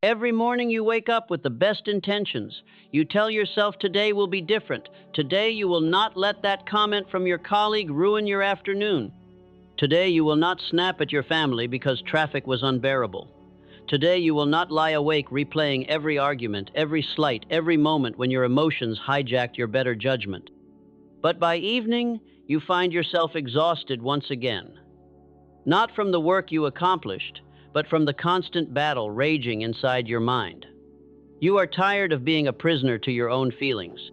Every morning you wake up with the best intentions. You tell yourself today will be different. Today you will not let that comment from your colleague ruin your afternoon. Today you will not snap at your family because traffic was unbearable. Today you will not lie awake replaying every argument, every slight, every moment when your emotions hijacked your better judgment. But by evening, you find yourself exhausted once again. Not from the work you accomplished, but from the constant battle raging inside your mind. You are tired of being a prisoner to your own feelings,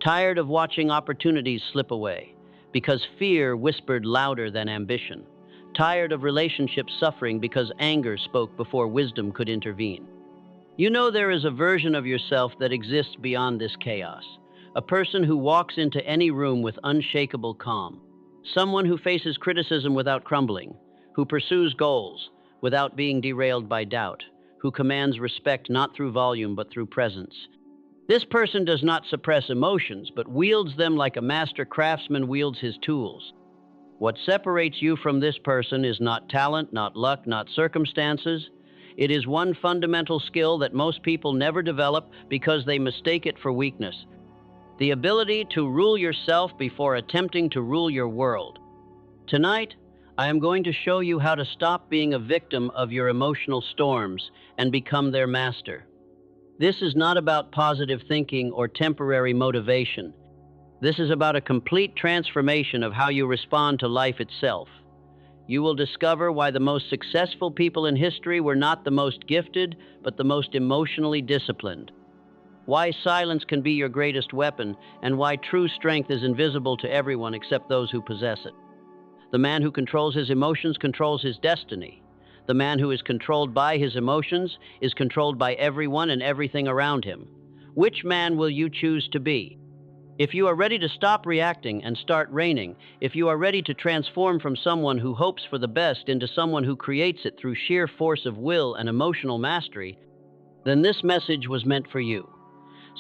tired of watching opportunities slip away because fear whispered louder than ambition, tired of relationships suffering because anger spoke before wisdom could intervene. You know there is a version of yourself that exists beyond this chaos, a person who walks into any room with unshakable calm, someone who faces criticism without crumbling, who pursues goals without being derailed by doubt, who commands respect not through volume but through presence. This person does not suppress emotions, but wields them like a master craftsman wields his tools. What separates you from this person is not talent, not luck, not circumstances. It is one fundamental skill that most people never develop because they mistake it for weakness: the ability to rule yourself before attempting to rule your world. Tonight, I am going to show you how to stop being a victim of your emotional storms and become their master. This is not about positive thinking or temporary motivation. This is about a complete transformation of how you respond to life itself. You will discover why the most successful people in history were not the most gifted, but the most emotionally disciplined. Why silence can be your greatest weapon, and why true strength is invisible to everyone except those who possess it. The man who controls his emotions controls his destiny. The man who is controlled by his emotions is controlled by everyone and everything around him. Which man will you choose to be? If you are ready to stop reacting and start reigning, if you are ready to transform from someone who hopes for the best into someone who creates it through sheer force of will and emotional mastery, then this message was meant for you.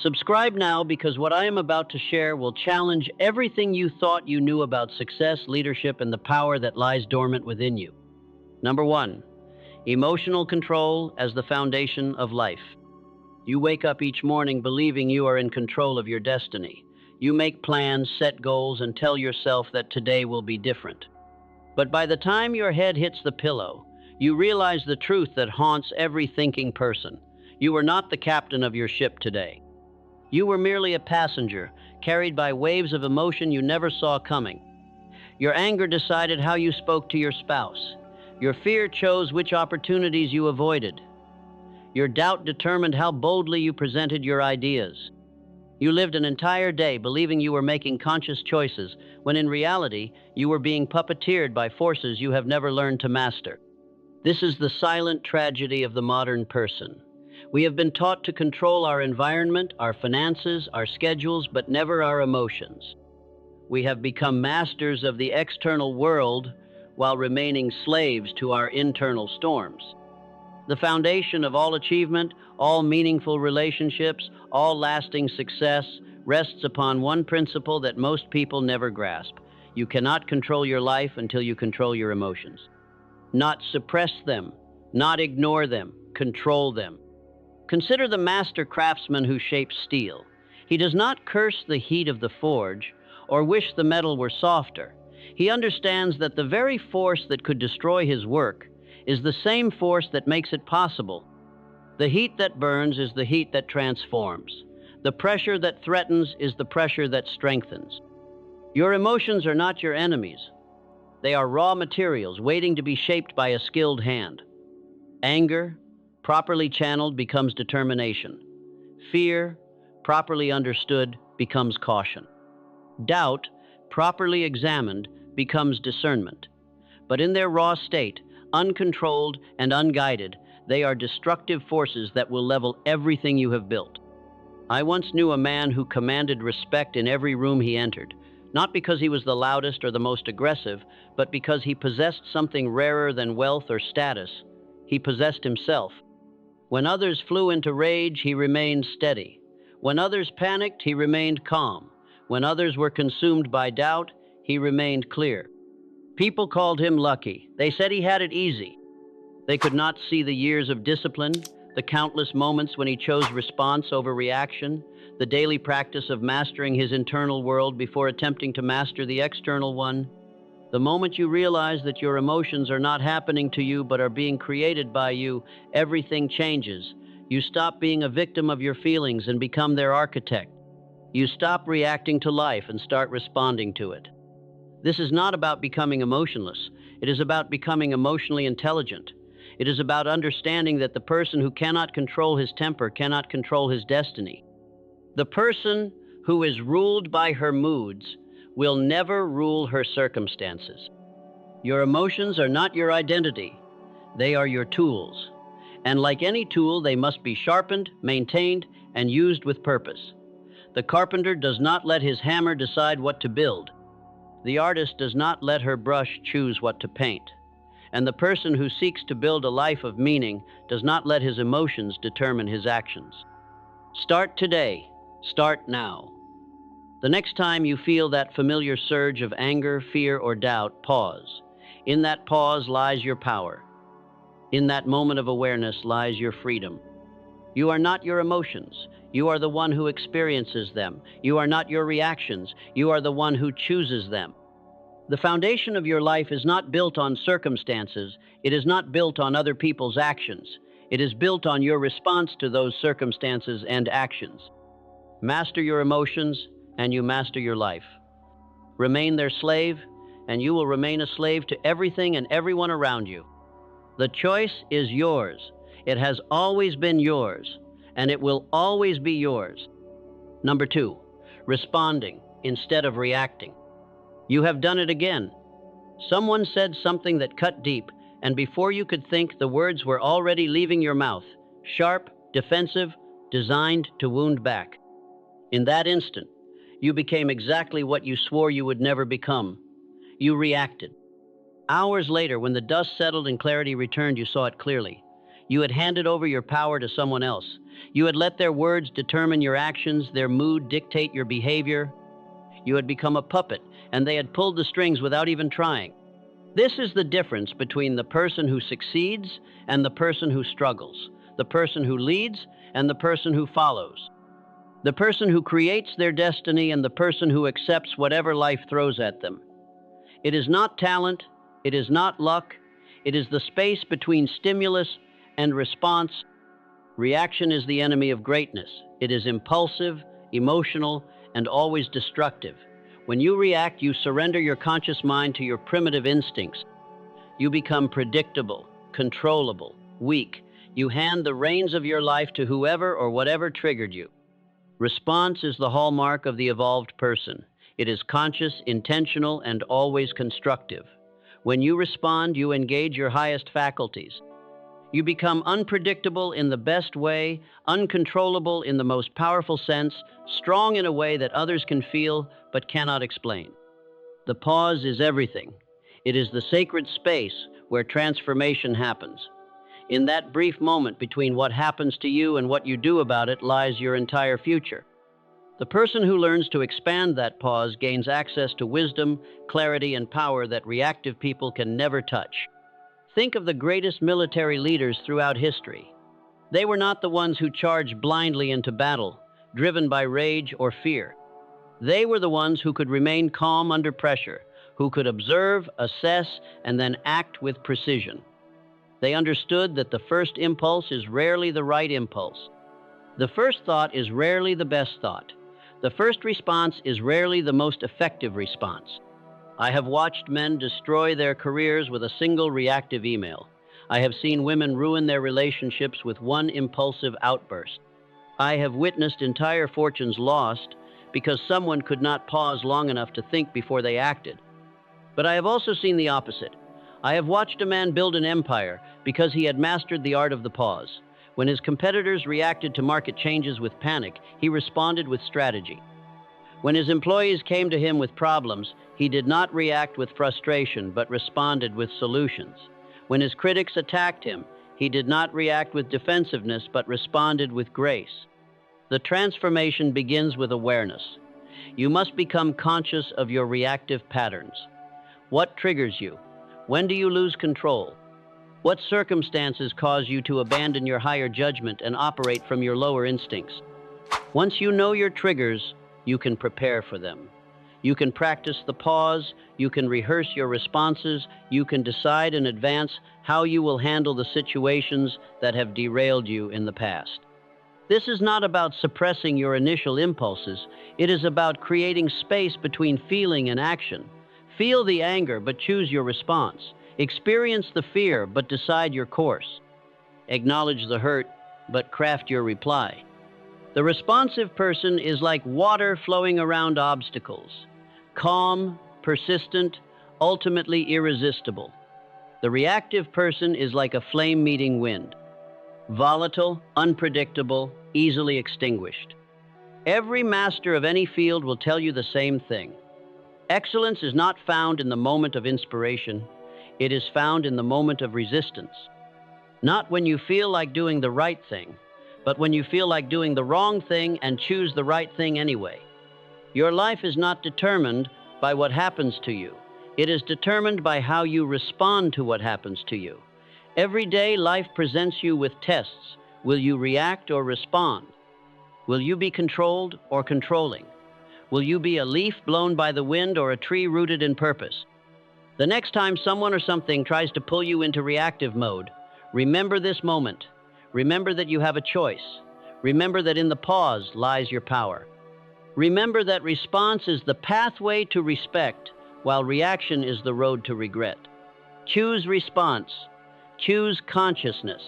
Subscribe now, because what I am about to share will challenge everything you thought you knew about success, leadership, and the power that lies dormant within you. Number 1, emotional control as the foundation of life. You wake up each morning believing you are in control of your destiny. You make plans, set goals, and tell yourself that today will be different. But by the time your head hits the pillow, you realize the truth that haunts every thinking person. You are not the captain of your ship today. You were merely a passenger, carried by waves of emotion you never saw coming. Your anger decided how you spoke to your spouse. Your fear chose which opportunities you avoided. Your doubt determined how boldly you presented your ideas. You lived an entire day believing you were making conscious choices, when in reality, you were being puppeteered by forces you have never learned to master. This is the silent tragedy of the modern person. We have been taught to control our environment, our finances, our schedules, but never our emotions. We have become masters of the external world while remaining slaves to our internal storms. The foundation of all achievement, all meaningful relationships, all lasting success rests upon one principle that most people never grasp. You cannot control your life until you control your emotions. Not suppress them, not ignore them, control them. Consider the master craftsman who shapes steel. He does not curse the heat of the forge or wish the metal were softer. He understands that the very force that could destroy his work is the same force that makes it possible. The heat that burns is the heat that transforms. The pressure that threatens is the pressure that strengthens. Your emotions are not your enemies. They are raw materials waiting to be shaped by a skilled hand. Anger, properly channeled, becomes determination. Fear, properly understood, becomes caution. Doubt, properly examined, becomes discernment. But in their raw state, uncontrolled and unguided, they are destructive forces that will level everything you have built. I once knew a man who commanded respect in every room he entered, not because he was the loudest or the most aggressive, but because he possessed something rarer than wealth or status. He possessed himself. When others flew into rage, he remained steady. When others panicked, he remained calm. When others were consumed by doubt, he remained clear. People called him lucky. They said he had it easy. They could not see the years of discipline, The countless moments when he chose response over reaction, the daily practice of mastering his internal world before attempting to master the external one. The moment you realize that your emotions are not happening to you but are being created by you, everything changes. You stop being a victim of your feelings and become their architect. You stop reacting to life and start responding to it. This is not about becoming emotionless. It is about becoming emotionally intelligent. It is about understanding that the person who cannot control his temper cannot control his destiny. The person who is ruled by her moods will never rule her circumstances. Your emotions are not your identity. They are your tools. And like any tool, they must be sharpened, maintained, and used with purpose. The carpenter does not let his hammer decide what to build. The artist does not let her brush choose what to paint. And the person who seeks to build a life of meaning does not let his emotions determine his actions. Start today. Start now. The next time you feel that familiar surge of anger, fear, or doubt, pause. In that pause lies your power. In that moment of awareness lies your freedom. You are not your emotions. You are the one who experiences them. You are not your reactions. You are the one who chooses them. The foundation of your life is not built on circumstances. It is not built on other people's actions. It is built on your response to those circumstances and actions. Master your emotions, and you master your life. Remain their slave, and you will remain a slave to everything and everyone around you. The choice is yours. It has always been yours, and it will always be yours. Number 2, responding instead of reacting. You have done it again. Someone said something that cut deep, and before you could think, the words were already leaving your mouth, sharp, defensive, designed to wound back. In that instant, you became exactly what you swore you would never become. You reacted. Hours later, when the dust settled and clarity returned, you saw it clearly. You had handed over your power to someone else. You had let their words determine your actions, their mood dictate your behavior. You had become a puppet, and they had pulled the strings without even trying. This is the difference between the person who succeeds and the person who struggles, the person who leads and the person who follows, the person who creates their destiny and the person who accepts whatever life throws at them. It is not talent, it is not luck, it is the space between stimulus and response. Reaction is the enemy of greatness. It is impulsive, emotional, and always destructive. When you react, you surrender your conscious mind to your primitive instincts. You become predictable, controllable, weak. You hand the reins of your life to whoever or whatever triggered you. Response is the hallmark of the evolved person. It is conscious, intentional, and always constructive. When you respond, you engage your highest faculties. You become unpredictable in the best way, uncontrollable in the most powerful sense, strong in a way that others can feel but cannot explain. The pause is everything. It is the sacred space where transformation happens. In that brief moment between what happens to you and what you do about it lies your entire future. The person who learns to expand that pause gains access to wisdom, clarity, and power that reactive people can never touch. Think of the greatest military leaders throughout history. They were not the ones who charged blindly into battle, driven by rage or fear. They were the ones who could remain calm under pressure, who could observe, assess, and then act with precision. They understood that the first impulse is rarely the right impulse. The first thought is rarely the best thought. The first response is rarely the most effective response. I have watched men destroy their careers with a single reactive email. I have seen women ruin their relationships with one impulsive outburst. I have witnessed entire fortunes lost because someone could not pause long enough to think before they acted. But I have also seen the opposite. I have watched a man build an empire because he had mastered the art of the pause. When his competitors reacted to market changes with panic, he responded with strategy. When his employees came to him with problems, he did not react with frustration, but responded with solutions. When his critics attacked him, he did not react with defensiveness, but responded with grace. The transformation begins with awareness. You must become conscious of your reactive patterns. What triggers you? When do you lose control? What circumstances cause you to abandon your higher judgment and operate from your lower instincts? Once you know your triggers, you can prepare for them. You can practice the pause, you can rehearse your responses, you can decide in advance how you will handle the situations that have derailed you in the past. This is not about suppressing your initial impulses. It is about creating space between feeling and action. Feel the anger, but choose your response. Experience the fear, but decide your course. Acknowledge the hurt, but craft your reply. The responsive person is like water flowing around obstacles. Calm, persistent, ultimately irresistible. The reactive person is like a flame meeting wind. Volatile, unpredictable, easily extinguished. Every master of any field will tell you the same thing. Excellence is not found in the moment of inspiration. It is found in the moment of resistance. Not when you feel like doing the right thing, but when you feel like doing the wrong thing and choose the right thing anyway. Your life is not determined by what happens to you. It is determined by how you respond to what happens to you. Every day, life presents you with tests. Will you react or respond? Will you be controlled or controlling? Will you be a leaf blown by the wind or a tree rooted in purpose? The next time someone or something tries to pull you into reactive mode, remember this moment. Remember that you have a choice. Remember that in the pause lies your power. Remember that response is the pathway to respect, while reaction is the road to regret. Choose response. Choose consciousness.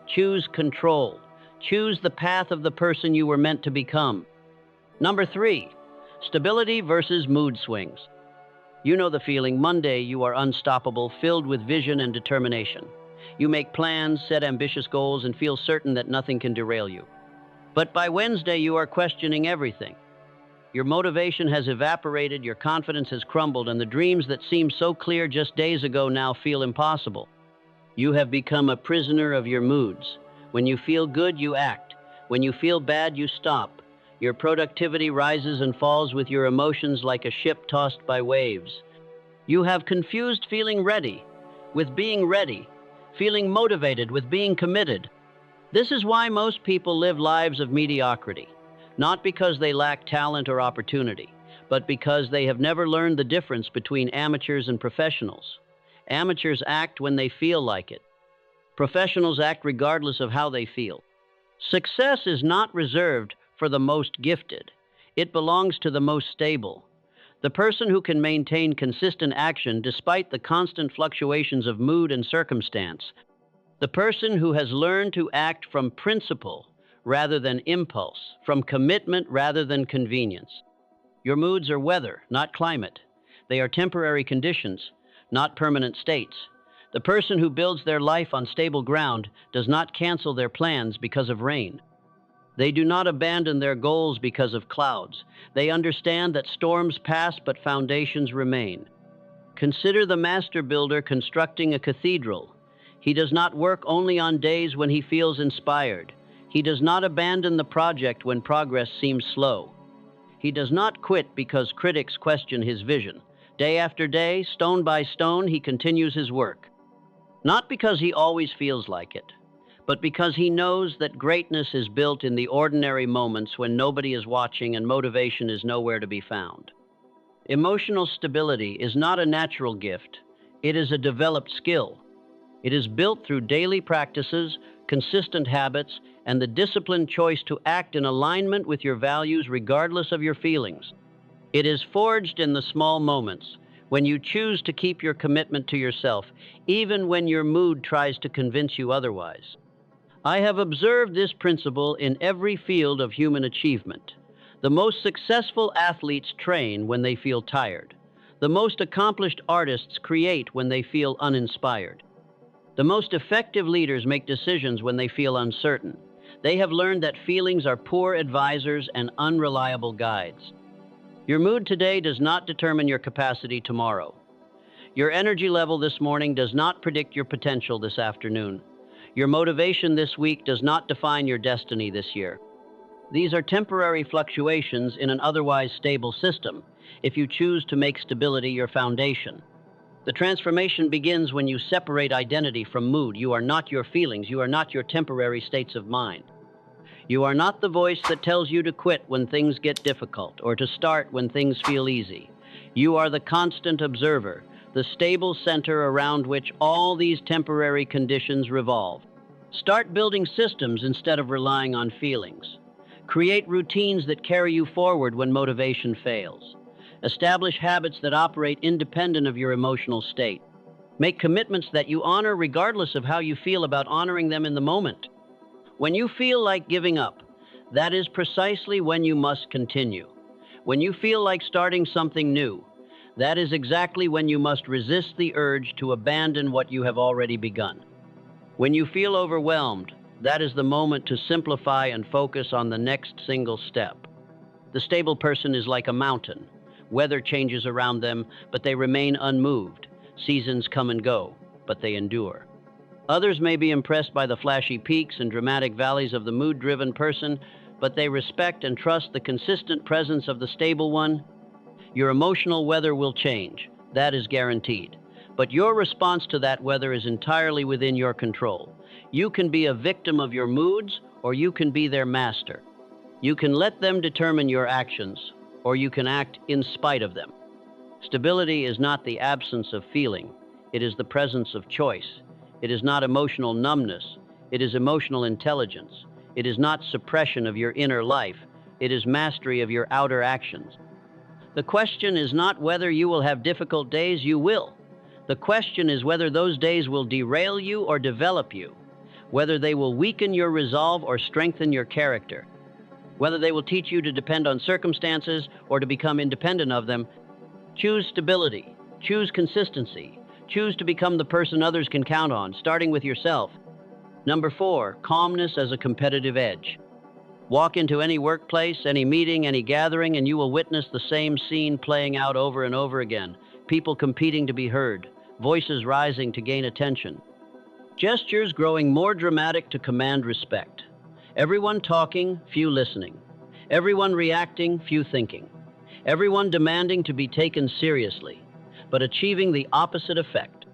Choose control. Choose the path of the person you were meant to become. Number 3, stability versus mood swings. You know the feeling. Monday, you are unstoppable, filled with vision and determination. You make plans, set ambitious goals, and feel certain that nothing can derail you. But by Wednesday, you are questioning everything. Your motivation has evaporated, your confidence has crumbled, and the dreams that seemed so clear just days ago now feel impossible. You have become a prisoner of your moods. When you feel good, you act. When you feel bad, you stop. Your productivity rises and falls with your emotions like a ship tossed by waves. You have confused feeling ready with being ready, feeling motivated with being committed. This is why most people live lives of mediocrity, not because they lack talent or opportunity, but because they have never learned the difference between amateurs and professionals. Amateurs act when they feel like it. Professionals act regardless of how they feel. Success is not reserved for the most gifted. It belongs to the most stable. The person who can maintain consistent action despite the constant fluctuations of mood and circumstance. The person who has learned to act from principle rather than impulse, from commitment rather than convenience. Your moods are weather, not climate. They are temporary conditions, not permanent states. The person who builds their life on stable ground does not cancel their plans because of rain. They do not abandon their goals because of clouds. They understand that storms pass but foundations remain. Consider the master builder constructing a cathedral. He does not work only on days when he feels inspired. He does not abandon the project when progress seems slow. He does not quit because critics question his vision. Day after day, stone by stone, he continues his work. Not because he always feels like it, but because he knows that greatness is built in the ordinary moments when nobody is watching and motivation is nowhere to be found. Emotional stability is not a natural gift. It is a developed skill. It is built through daily practices, consistent habits, and the disciplined choice to act in alignment with your values regardless of your feelings. It is forged in the small moments, when you choose to keep your commitment to yourself, even when your mood tries to convince you otherwise. I have observed this principle in every field of human achievement. The most successful athletes train when they feel tired. The most accomplished artists create when they feel uninspired. The most effective leaders make decisions when they feel uncertain. They have learned that feelings are poor advisors and unreliable guides. Your mood today does not determine your capacity tomorrow. Your energy level this morning does not predict your potential this afternoon. Your motivation this week does not define your destiny this year. These are temporary fluctuations in an otherwise stable system, if you choose to make stability your foundation. The transformation begins when you separate identity from mood. You are not your feelings. You are not your temporary states of mind. You are not the voice that tells you to quit when things get difficult or to start when things feel easy. You are the constant observer, the stable center around which all these temporary conditions revolve. Start building systems instead of relying on feelings. Create routines that carry you forward when motivation fails. Establish habits that operate independent of your emotional state. Make commitments that you honor regardless of how you feel about honoring them in the moment. When you feel like giving up, that is precisely when you must continue. When you feel like starting something new, that is exactly when you must resist the urge to abandon what you have already begun. When you feel overwhelmed, that is the moment to simplify and focus on the next single step. The stable person is like a mountain. Weather changes around them, but they remain unmoved. Seasons come and go, but they endure. Others may be impressed by the flashy peaks and dramatic valleys of the mood-driven person, but they respect and trust the consistent presence of the stable one. Your emotional weather will change, that is guaranteed. But your response to that weather is entirely within your control. You can be a victim of your moods, or you can be their master. You can let them determine your actions, or you can act in spite of them. Stability is not the absence of feeling. It is the presence of choice. It is not emotional numbness. It is emotional intelligence. It is not suppression of your inner life. It is mastery of your outer actions. The question is not whether you will have difficult days. You will. The question is whether those days will derail you or develop you, whether they will weaken your resolve or strengthen your character, whether they will teach you to depend on circumstances or to become independent of them. Choose stability. Choose consistency. Choose to become the person others can count on, starting with yourself. Number 4, calmness as a competitive edge. Walk into any workplace, any meeting, any gathering, and you will witness the same scene playing out over and over again. People competing to be heard, voices rising to gain attention, gestures growing more dramatic to command respect. Everyone talking, few listening. Everyone reacting, few thinking. Everyone demanding to be taken seriously, but achieving the opposite effect.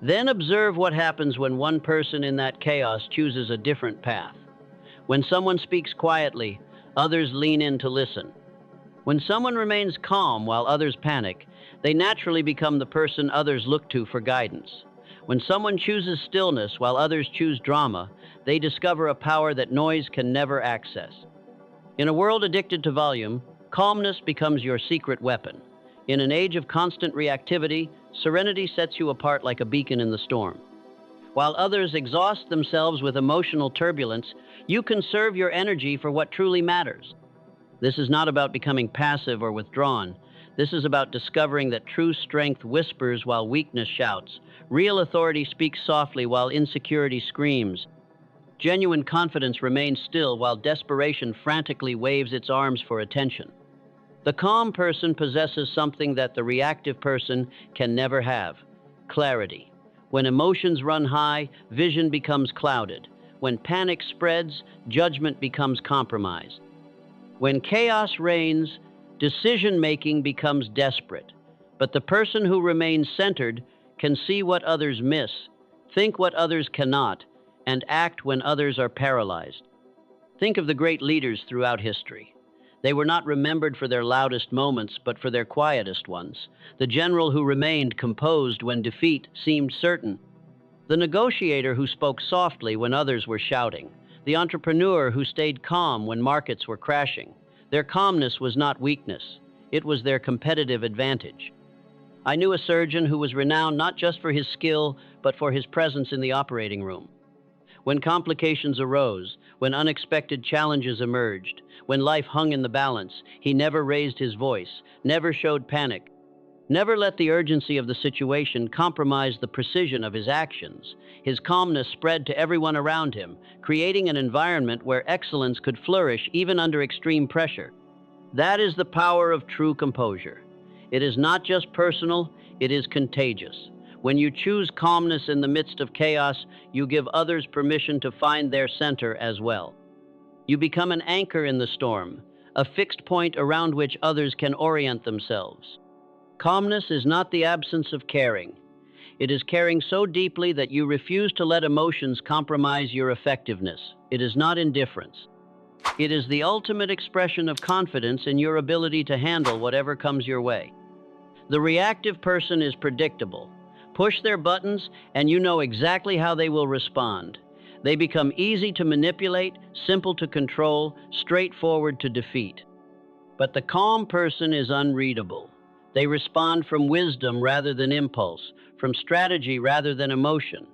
Then observe what happens when one person in that chaos chooses a different path. When someone speaks quietly, others lean in to listen. When someone remains calm while others panic, they naturally become the person others look to for guidance. When someone chooses stillness while others choose drama, they discover a power that noise can never access. In a world addicted to volume, calmness becomes your secret weapon. In an age of constant reactivity, serenity sets you apart like a beacon in the storm. While others exhaust themselves with emotional turbulence, you conserve your energy for what truly matters. This is not about becoming passive or withdrawn. This is about discovering that true strength whispers while weakness shouts. Real authority speaks softly while insecurity screams. Genuine confidence remains still while desperation frantically waves its arms for attention. The calm person possesses something that the reactive person can never have: clarity. When emotions run high, vision becomes clouded. When panic spreads, judgment becomes compromised. When chaos reigns, decision-making becomes desperate. But the person who remains centered can see what others miss, think what others cannot, and act when others are paralyzed. Think of the great leaders throughout history. They were not remembered for their loudest moments, but for their quietest ones. The general who remained composed when defeat seemed certain. The negotiator who spoke softly when others were shouting. The entrepreneur who stayed calm when markets were crashing. Their calmness was not weakness. It was their competitive advantage. I knew a surgeon who was renowned not just for his skill, but for his presence in the operating room. When complications arose, when unexpected challenges emerged, when life hung in the balance, he never raised his voice, never showed panic, never let the urgency of the situation compromise the precision of his actions. His calmness spread to everyone around him, creating an environment where excellence could flourish even under extreme pressure. That is the power of true composure. It is not just personal, it is contagious. When you choose calmness in the midst of chaos, you give others permission to find their center as well. You become an anchor in the storm, a fixed point around which others can orient themselves. Calmness is not the absence of caring. It is caring so deeply that you refuse to let emotions compromise your effectiveness. It is not indifference. It is the ultimate expression of confidence in your ability to handle whatever comes your way. The reactive person is predictable. Push their buttons and you know exactly how they will respond. They become easy to manipulate, simple to control, straightforward to defeat. But the calm person is unreadable. They respond from wisdom rather than impulse, from strategy rather than emotion.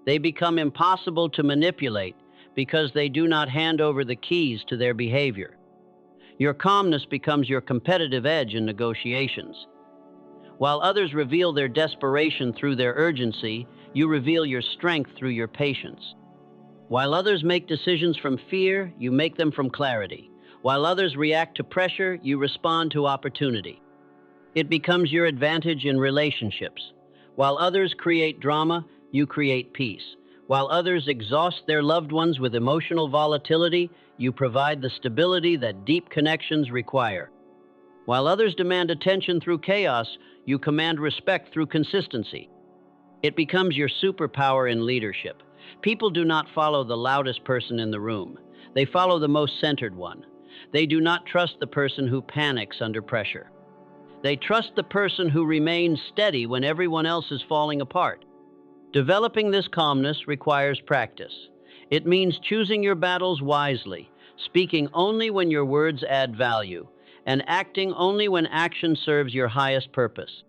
They become impossible to manipulate because they do not hand over the keys to their behavior. Your calmness becomes your competitive edge in negotiations. While others reveal their desperation through their urgency, you reveal your strength through your patience. While others make decisions from fear, you make them from clarity. While others react to pressure, you respond to opportunity. It becomes your advantage in relationships. While others create drama, you create peace. While others exhaust their loved ones with emotional volatility, you provide the stability that deep connections require. While others demand attention through chaos, you command respect through consistency. It becomes your superpower in leadership. People do not follow the loudest person in the room. They follow the most centered one. They do not trust the person who panics under pressure. They trust the person who remains steady when everyone else is falling apart. Developing this calmness requires practice. It means choosing your battles wisely, speaking only when your words add value, and acting only when action serves your highest purpose.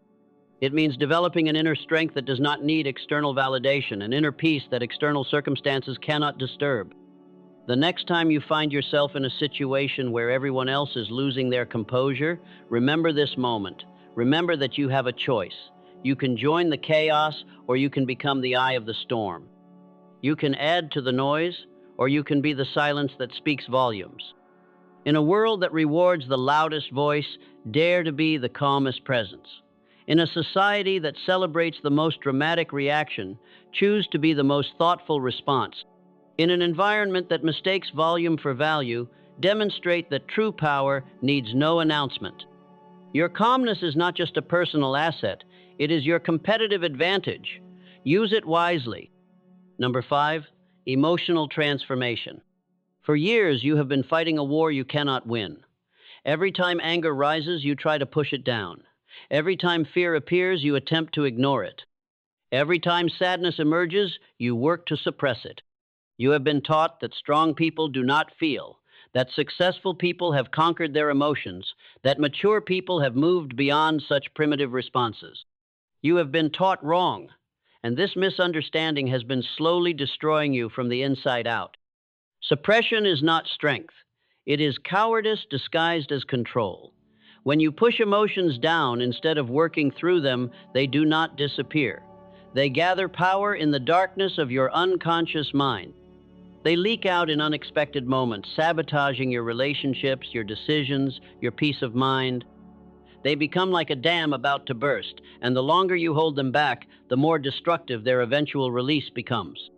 It means developing an inner strength that does not need external validation, an inner peace that external circumstances cannot disturb. The next time you find yourself in a situation where everyone else is losing their composure, remember this moment. Remember that you have a choice. You can join the chaos, or you can become the eye of the storm. You can add to the noise, or you can be the silence that speaks volumes. In a world that rewards the loudest voice, dare to be the calmest presence. In a society that celebrates the most dramatic reaction, choose to be the most thoughtful response. In an environment that mistakes volume for value, demonstrate that true power needs no announcement. Your calmness is not just a personal asset, it is your competitive advantage. Use it wisely. Number 5, emotional transformation. For years, you have been fighting a war you cannot win. Every time anger rises, you try to push it down. Every time fear appears, you attempt to ignore it. Every time sadness emerges, you work to suppress it. You have been taught that strong people do not feel, that successful people have conquered their emotions, that mature people have moved beyond such primitive responses. You have been taught wrong, and this misunderstanding has been slowly destroying you from the inside out. Suppression is not strength. It is cowardice disguised as control. When you push emotions down instead of working through them, they do not disappear. They gather power in the darkness of your unconscious mind. They leak out in unexpected moments, sabotaging your relationships, your decisions, your peace of mind. They become like a dam about to burst, and the longer you hold them back, the more destructive their eventual release becomes.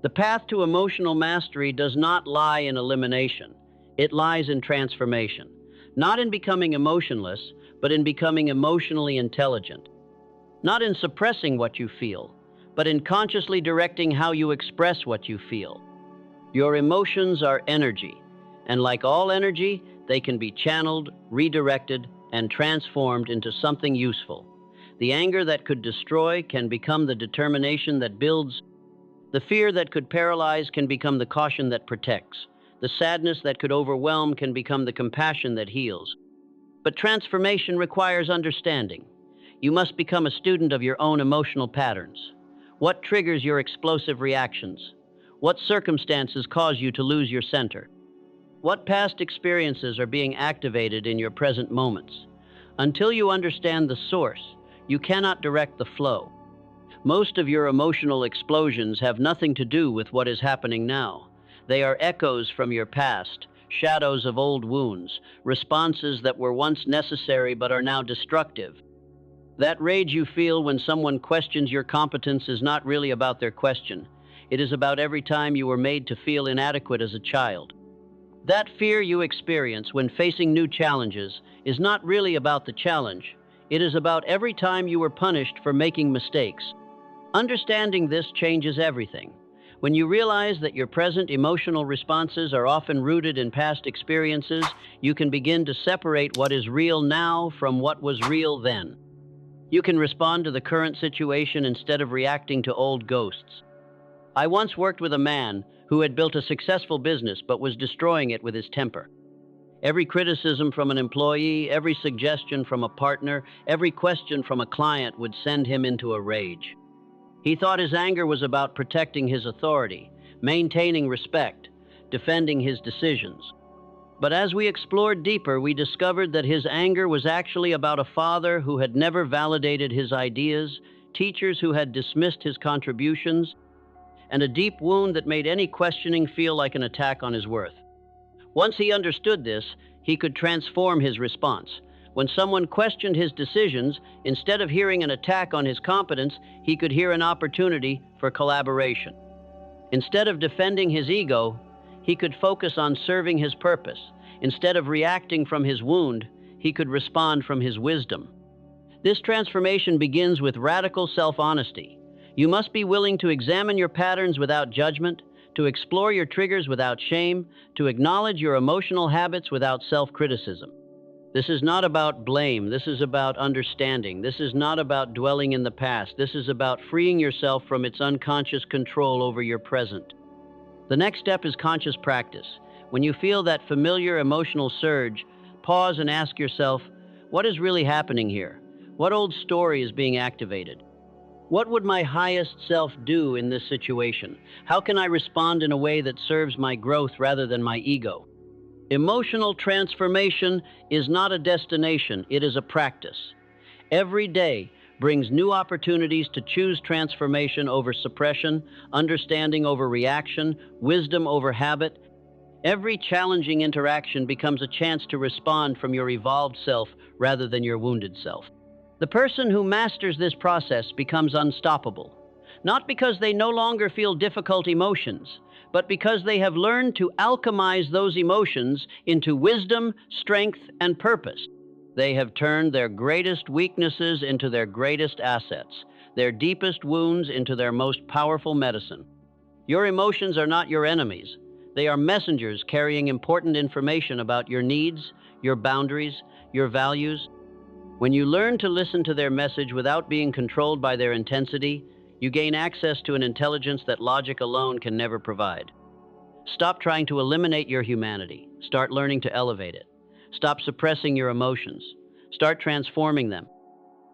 The path to emotional mastery does not lie in elimination. It lies in transformation. Not in becoming emotionless, but in becoming emotionally intelligent. Not in suppressing what you feel, but in consciously directing how you express what you feel. Your emotions are energy, and like all energy, they can be channeled, redirected, and transformed into something useful. The anger that could destroy can become the determination that builds. The fear that could paralyze can become the caution that protects. The sadness that could overwhelm can become the compassion that heals. But transformation requires understanding. You must become a student of your own emotional patterns. What triggers your explosive reactions? What circumstances cause you to lose your center? What past experiences are being activated in your present moments? Until you understand the source, you cannot direct the flow. Most of your emotional explosions have nothing to do with what is happening now. They are echoes from your past, shadows of old wounds, responses that were once necessary but are now destructive. That rage you feel when someone questions your competence is not really about their question. It is about every time you were made to feel inadequate as a child. That fear you experience when facing new challenges is not really about the challenge. It is about every time you were punished for making mistakes. Understanding this changes everything. When you realize that your present emotional responses are often rooted in past experiences, you can begin to separate what is real now from what was real then. You can respond to the current situation instead of reacting to old ghosts. I once worked with a man who had built a successful business but was destroying it with his temper. Every criticism from an employee, every suggestion from a partner, every question from a client would send him into a rage. He thought his anger was about protecting his authority, maintaining respect, defending his decisions. But as we explored deeper, we discovered that his anger was actually about a father who had never validated his ideas, teachers who had dismissed his contributions, and a deep wound that made any questioning feel like an attack on his worth. Once he understood this, he could transform his response. When someone questioned his decisions, instead of hearing an attack on his competence, he could hear an opportunity for collaboration. Instead of defending his ego, he could focus on serving his purpose. Instead of reacting from his wound, he could respond from his wisdom. This transformation begins with radical self-honesty. You must be willing to examine your patterns without judgment, to explore your triggers without shame, to acknowledge your emotional habits without self-criticism. This is not about blame. This is about understanding. This is not about dwelling in the past. This is about freeing yourself from its unconscious control over your present. The next step is conscious practice. When you feel that familiar emotional surge, pause and ask yourself, what is really happening here? What old story is being activated? What would my highest self do in this situation? How can I respond in a way that serves my growth rather than my ego? Emotional transformation is not a destination, it is a practice. Every day brings new opportunities to choose transformation over suppression, understanding over reaction, wisdom over habit. Every challenging interaction becomes a chance to respond from your evolved self rather than your wounded self. The person who masters this process becomes unstoppable, not because they no longer feel difficult emotions, but because they have learned to alchemize those emotions into wisdom, strength, and purpose. They have turned their greatest weaknesses into their greatest assets, their deepest wounds into their most powerful medicine. Your emotions are not your enemies. They are messengers carrying important information about your needs, your boundaries, your values. When you learn to listen to their message without being controlled by their intensity, you gain access to an intelligence that logic alone can never provide. Stop trying to eliminate your humanity. Start learning to elevate it. Stop suppressing your emotions. Start transforming them.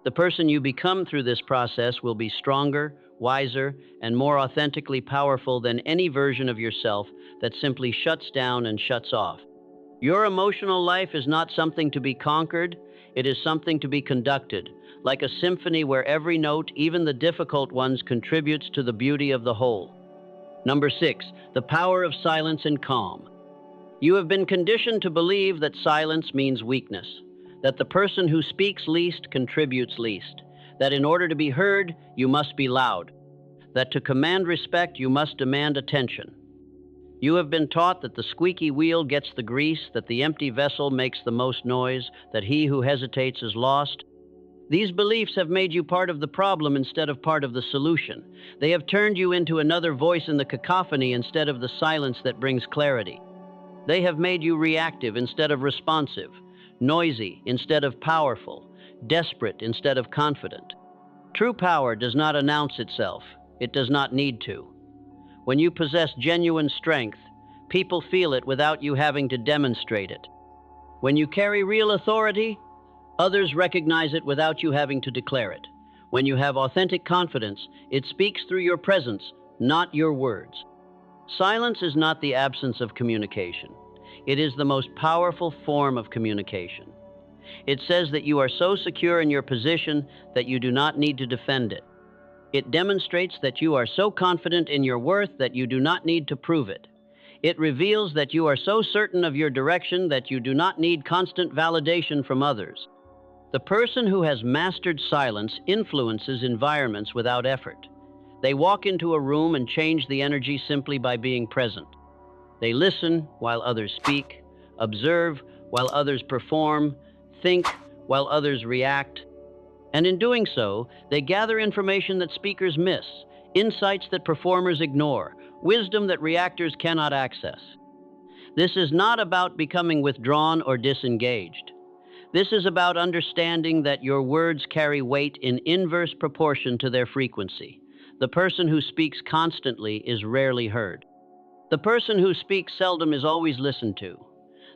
The person you become through this process will be stronger, wiser, and more authentically powerful than any version of yourself that simply shuts down and shuts off. Your emotional life is not something to be conquered, it is something to be conducted, like a symphony where every note, even the difficult ones, contributes to the beauty of the whole. Number 6, the power of silence and calm. You have been conditioned to believe that silence means weakness, that the person who speaks least contributes least, that in order to be heard, you must be loud, that to command respect, you must demand attention. You have been taught that the squeaky wheel gets the grease, that the empty vessel makes the most noise, that he who hesitates is lost. These beliefs have made you part of the problem instead of part of the solution. They have turned you into another voice in the cacophony instead of the silence that brings clarity. They have made you reactive instead of responsive, noisy instead of powerful, desperate instead of confident. True power does not announce itself. It does not need to. When you possess genuine strength, people feel it without you having to demonstrate it. When you carry real authority, others recognize it without you having to declare it. When you have authentic confidence, it speaks through your presence, not your words. Silence is not the absence of communication. It is the most powerful form of communication. It says that you are so secure in your position that you do not need to defend it. It demonstrates that you are so confident in your worth that you do not need to prove it. It reveals that you are so certain of your direction that you do not need constant validation from others. The person who has mastered silence influences environments without effort. They walk into a room and change the energy simply by being present. They listen while others speak, observe while others perform, think while others react. And in doing so, they gather information that speakers miss, insights that performers ignore, wisdom that reactors cannot access. This is not about becoming withdrawn or disengaged. This is about understanding that your words carry weight in inverse proportion to their frequency. The person who speaks constantly is rarely heard. The person who speaks seldom is always listened to.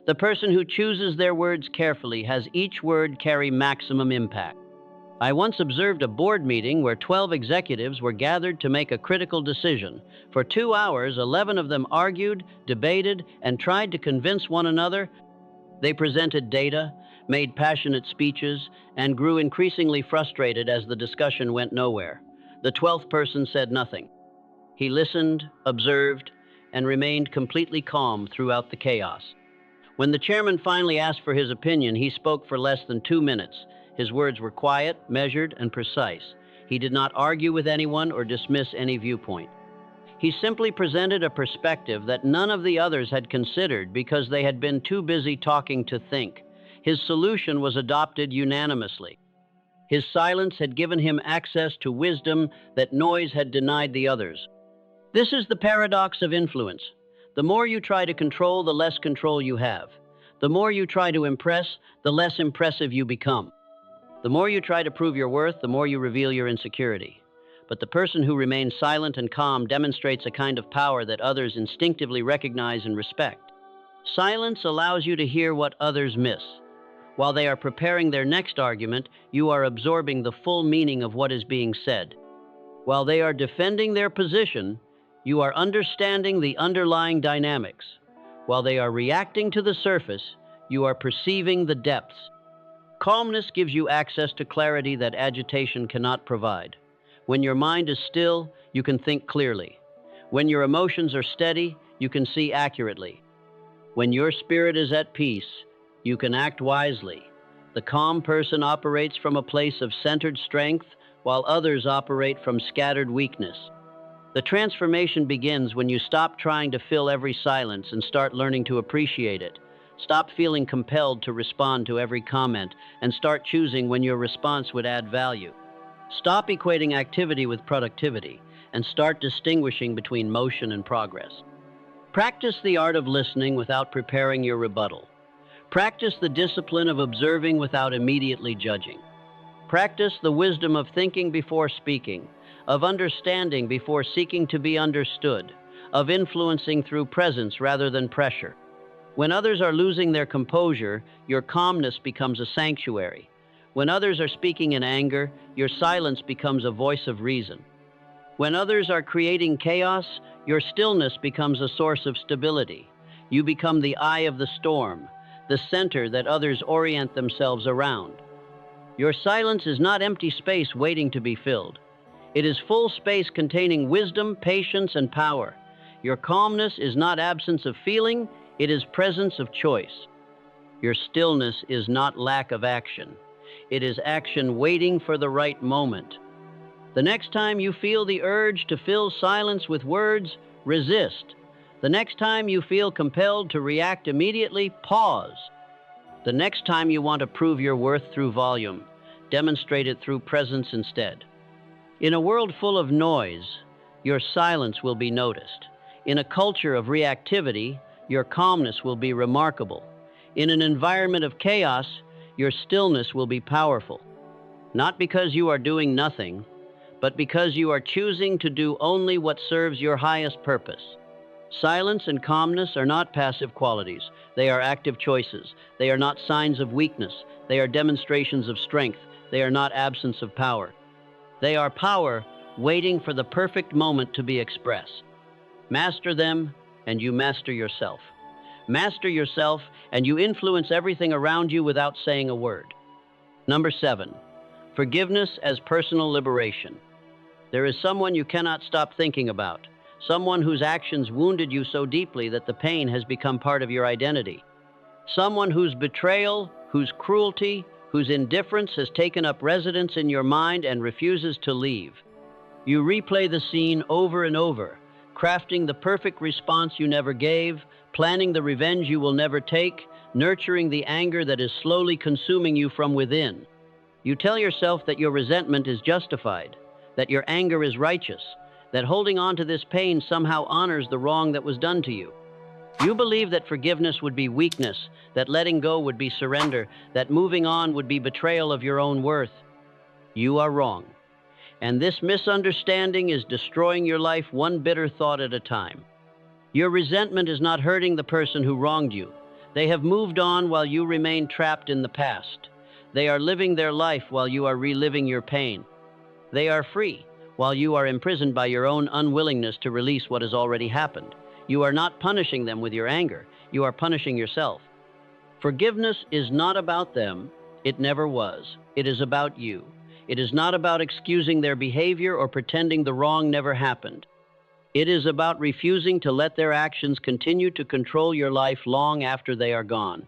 The person who chooses their words carefully has each word carry maximum impact. I once observed a board meeting where 12 executives were gathered to make a critical decision. For 2 hours, 11 of them argued, debated, and tried to convince one another. They presented data, made passionate speeches, and grew increasingly frustrated as the discussion went nowhere. The 12th person said nothing. He listened, observed, and remained completely calm throughout the chaos. When the chairman finally asked for his opinion, he spoke for less than 2 minutes. His words were quiet, measured, and precise. He did not argue with anyone or dismiss any viewpoint. He simply presented a perspective that none of the others had considered because they had been too busy talking to think. His solution was adopted unanimously. His silence had given him access to wisdom that noise had denied the others. This is the paradox of influence. The more you try to control, the less control you have. The more you try to impress, the less impressive you become. The more you try to prove your worth, the more you reveal your insecurity. But the person who remains silent and calm demonstrates a kind of power that others instinctively recognize and respect. Silence allows you to hear what others miss. While they are preparing their next argument, you are absorbing the full meaning of what is being said. While they are defending their position, you are understanding the underlying dynamics. While they are reacting to the surface, you are perceiving the depths. Calmness gives you access to clarity that agitation cannot provide. When your mind is still, you can think clearly. When your emotions are steady, you can see accurately. When your spirit is at peace, you can act wisely. The calm person operates from a place of centered strength, while others operate from scattered weakness. The transformation begins when you stop trying to fill every silence and start learning to appreciate it. Stop feeling compelled to respond to every comment and start choosing when your response would add value. Stop equating activity with productivity and start distinguishing between motion and progress. Practice the art of listening without preparing your rebuttal. Practice the discipline of observing without immediately judging. Practice the wisdom of thinking before speaking, of understanding before seeking to be understood, of influencing through presence rather than pressure. When others are losing their composure, your calmness becomes a sanctuary. When others are speaking in anger, your silence becomes a voice of reason. When others are creating chaos, your stillness becomes a source of stability. You become the eye of the storm, the center that others orient themselves around. Your silence is not empty space waiting to be filled. It is full space containing wisdom, patience, and power. Your calmness is not absence of feeling, it is presence of choice. Your stillness is not lack of action. It is action waiting for the right moment. The next time you feel the urge to fill silence with words, resist. The next time you feel compelled to react immediately, pause. The next time you want to prove your worth through volume, demonstrate it through presence instead. In a world full of noise, your silence will be noticed. In a culture of reactivity, your calmness will be remarkable. In an environment of chaos, your stillness will be powerful. Not because you are doing nothing, but because you are choosing to do only what serves your highest purpose. Silence and calmness are not passive qualities. They are active choices. They are not signs of weakness. They are demonstrations of strength. They are not absence of power. They are power waiting for the perfect moment to be expressed. Master them, and you master yourself. Master yourself, and you influence everything around you without saying a word. Number 7, forgiveness as personal liberation. There is someone you cannot stop thinking about, someone whose actions wounded you so deeply that the pain has become part of your identity. Someone whose betrayal, whose cruelty, whose indifference has taken up residence in your mind and refuses to leave. You replay the scene over and over, crafting the perfect response you never gave, planning the revenge you will never take, nurturing the anger that is slowly consuming you from within. You tell yourself that your resentment is justified, that your anger is righteous, that holding on to this pain somehow honors the wrong that was done to you. You believe that forgiveness would be weakness, that letting go would be surrender, that moving on would be betrayal of your own worth. You are wrong. And this misunderstanding is destroying your life one bitter thought at a time. Your resentment is not hurting the person who wronged you. They have moved on while you remain trapped in the past. They are living their life while you are reliving your pain. They are free while you are imprisoned by your own unwillingness to release what has already happened. You are not punishing them with your anger. You are punishing yourself. Forgiveness is not about them. It never was. It is about you. It is not about excusing their behavior or pretending the wrong never happened. It is about refusing to let their actions continue to control your life long after they are gone.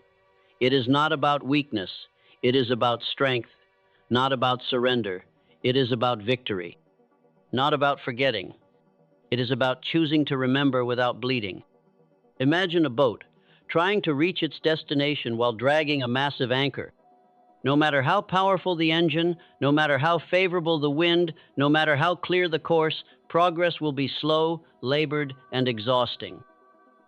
It is not about weakness. It is about strength. Not about surrender. It is about victory. Not about forgetting. It is about choosing to remember without bleeding. Imagine a boat trying to reach its destination while dragging a massive anchor. No matter how powerful the engine, no matter how favorable the wind, no matter how clear the course, progress will be slow, labored, and exhausting.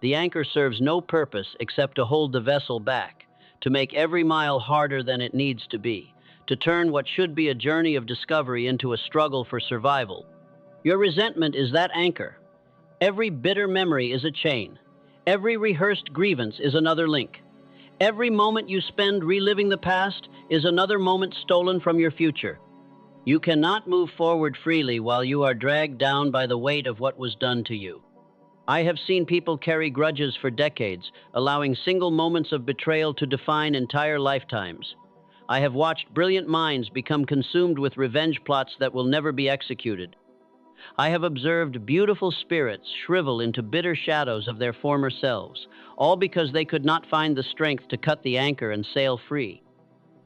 The anchor serves no purpose except to hold the vessel back, to make every mile harder than it needs to be, to turn what should be a journey of discovery into a struggle for survival. Your resentment is that anchor. Every bitter memory is a chain. Every rehearsed grievance is another link. Every moment you spend reliving the past is another moment stolen from your future. You cannot move forward freely while you are dragged down by the weight of what was done to you. I have seen people carry grudges for decades, allowing single moments of betrayal to define entire lifetimes. I have watched brilliant minds become consumed with revenge plots that will never be executed. I have observed beautiful spirits shrivel into bitter shadows of their former selves, all because they could not find the strength to cut the anchor and sail free.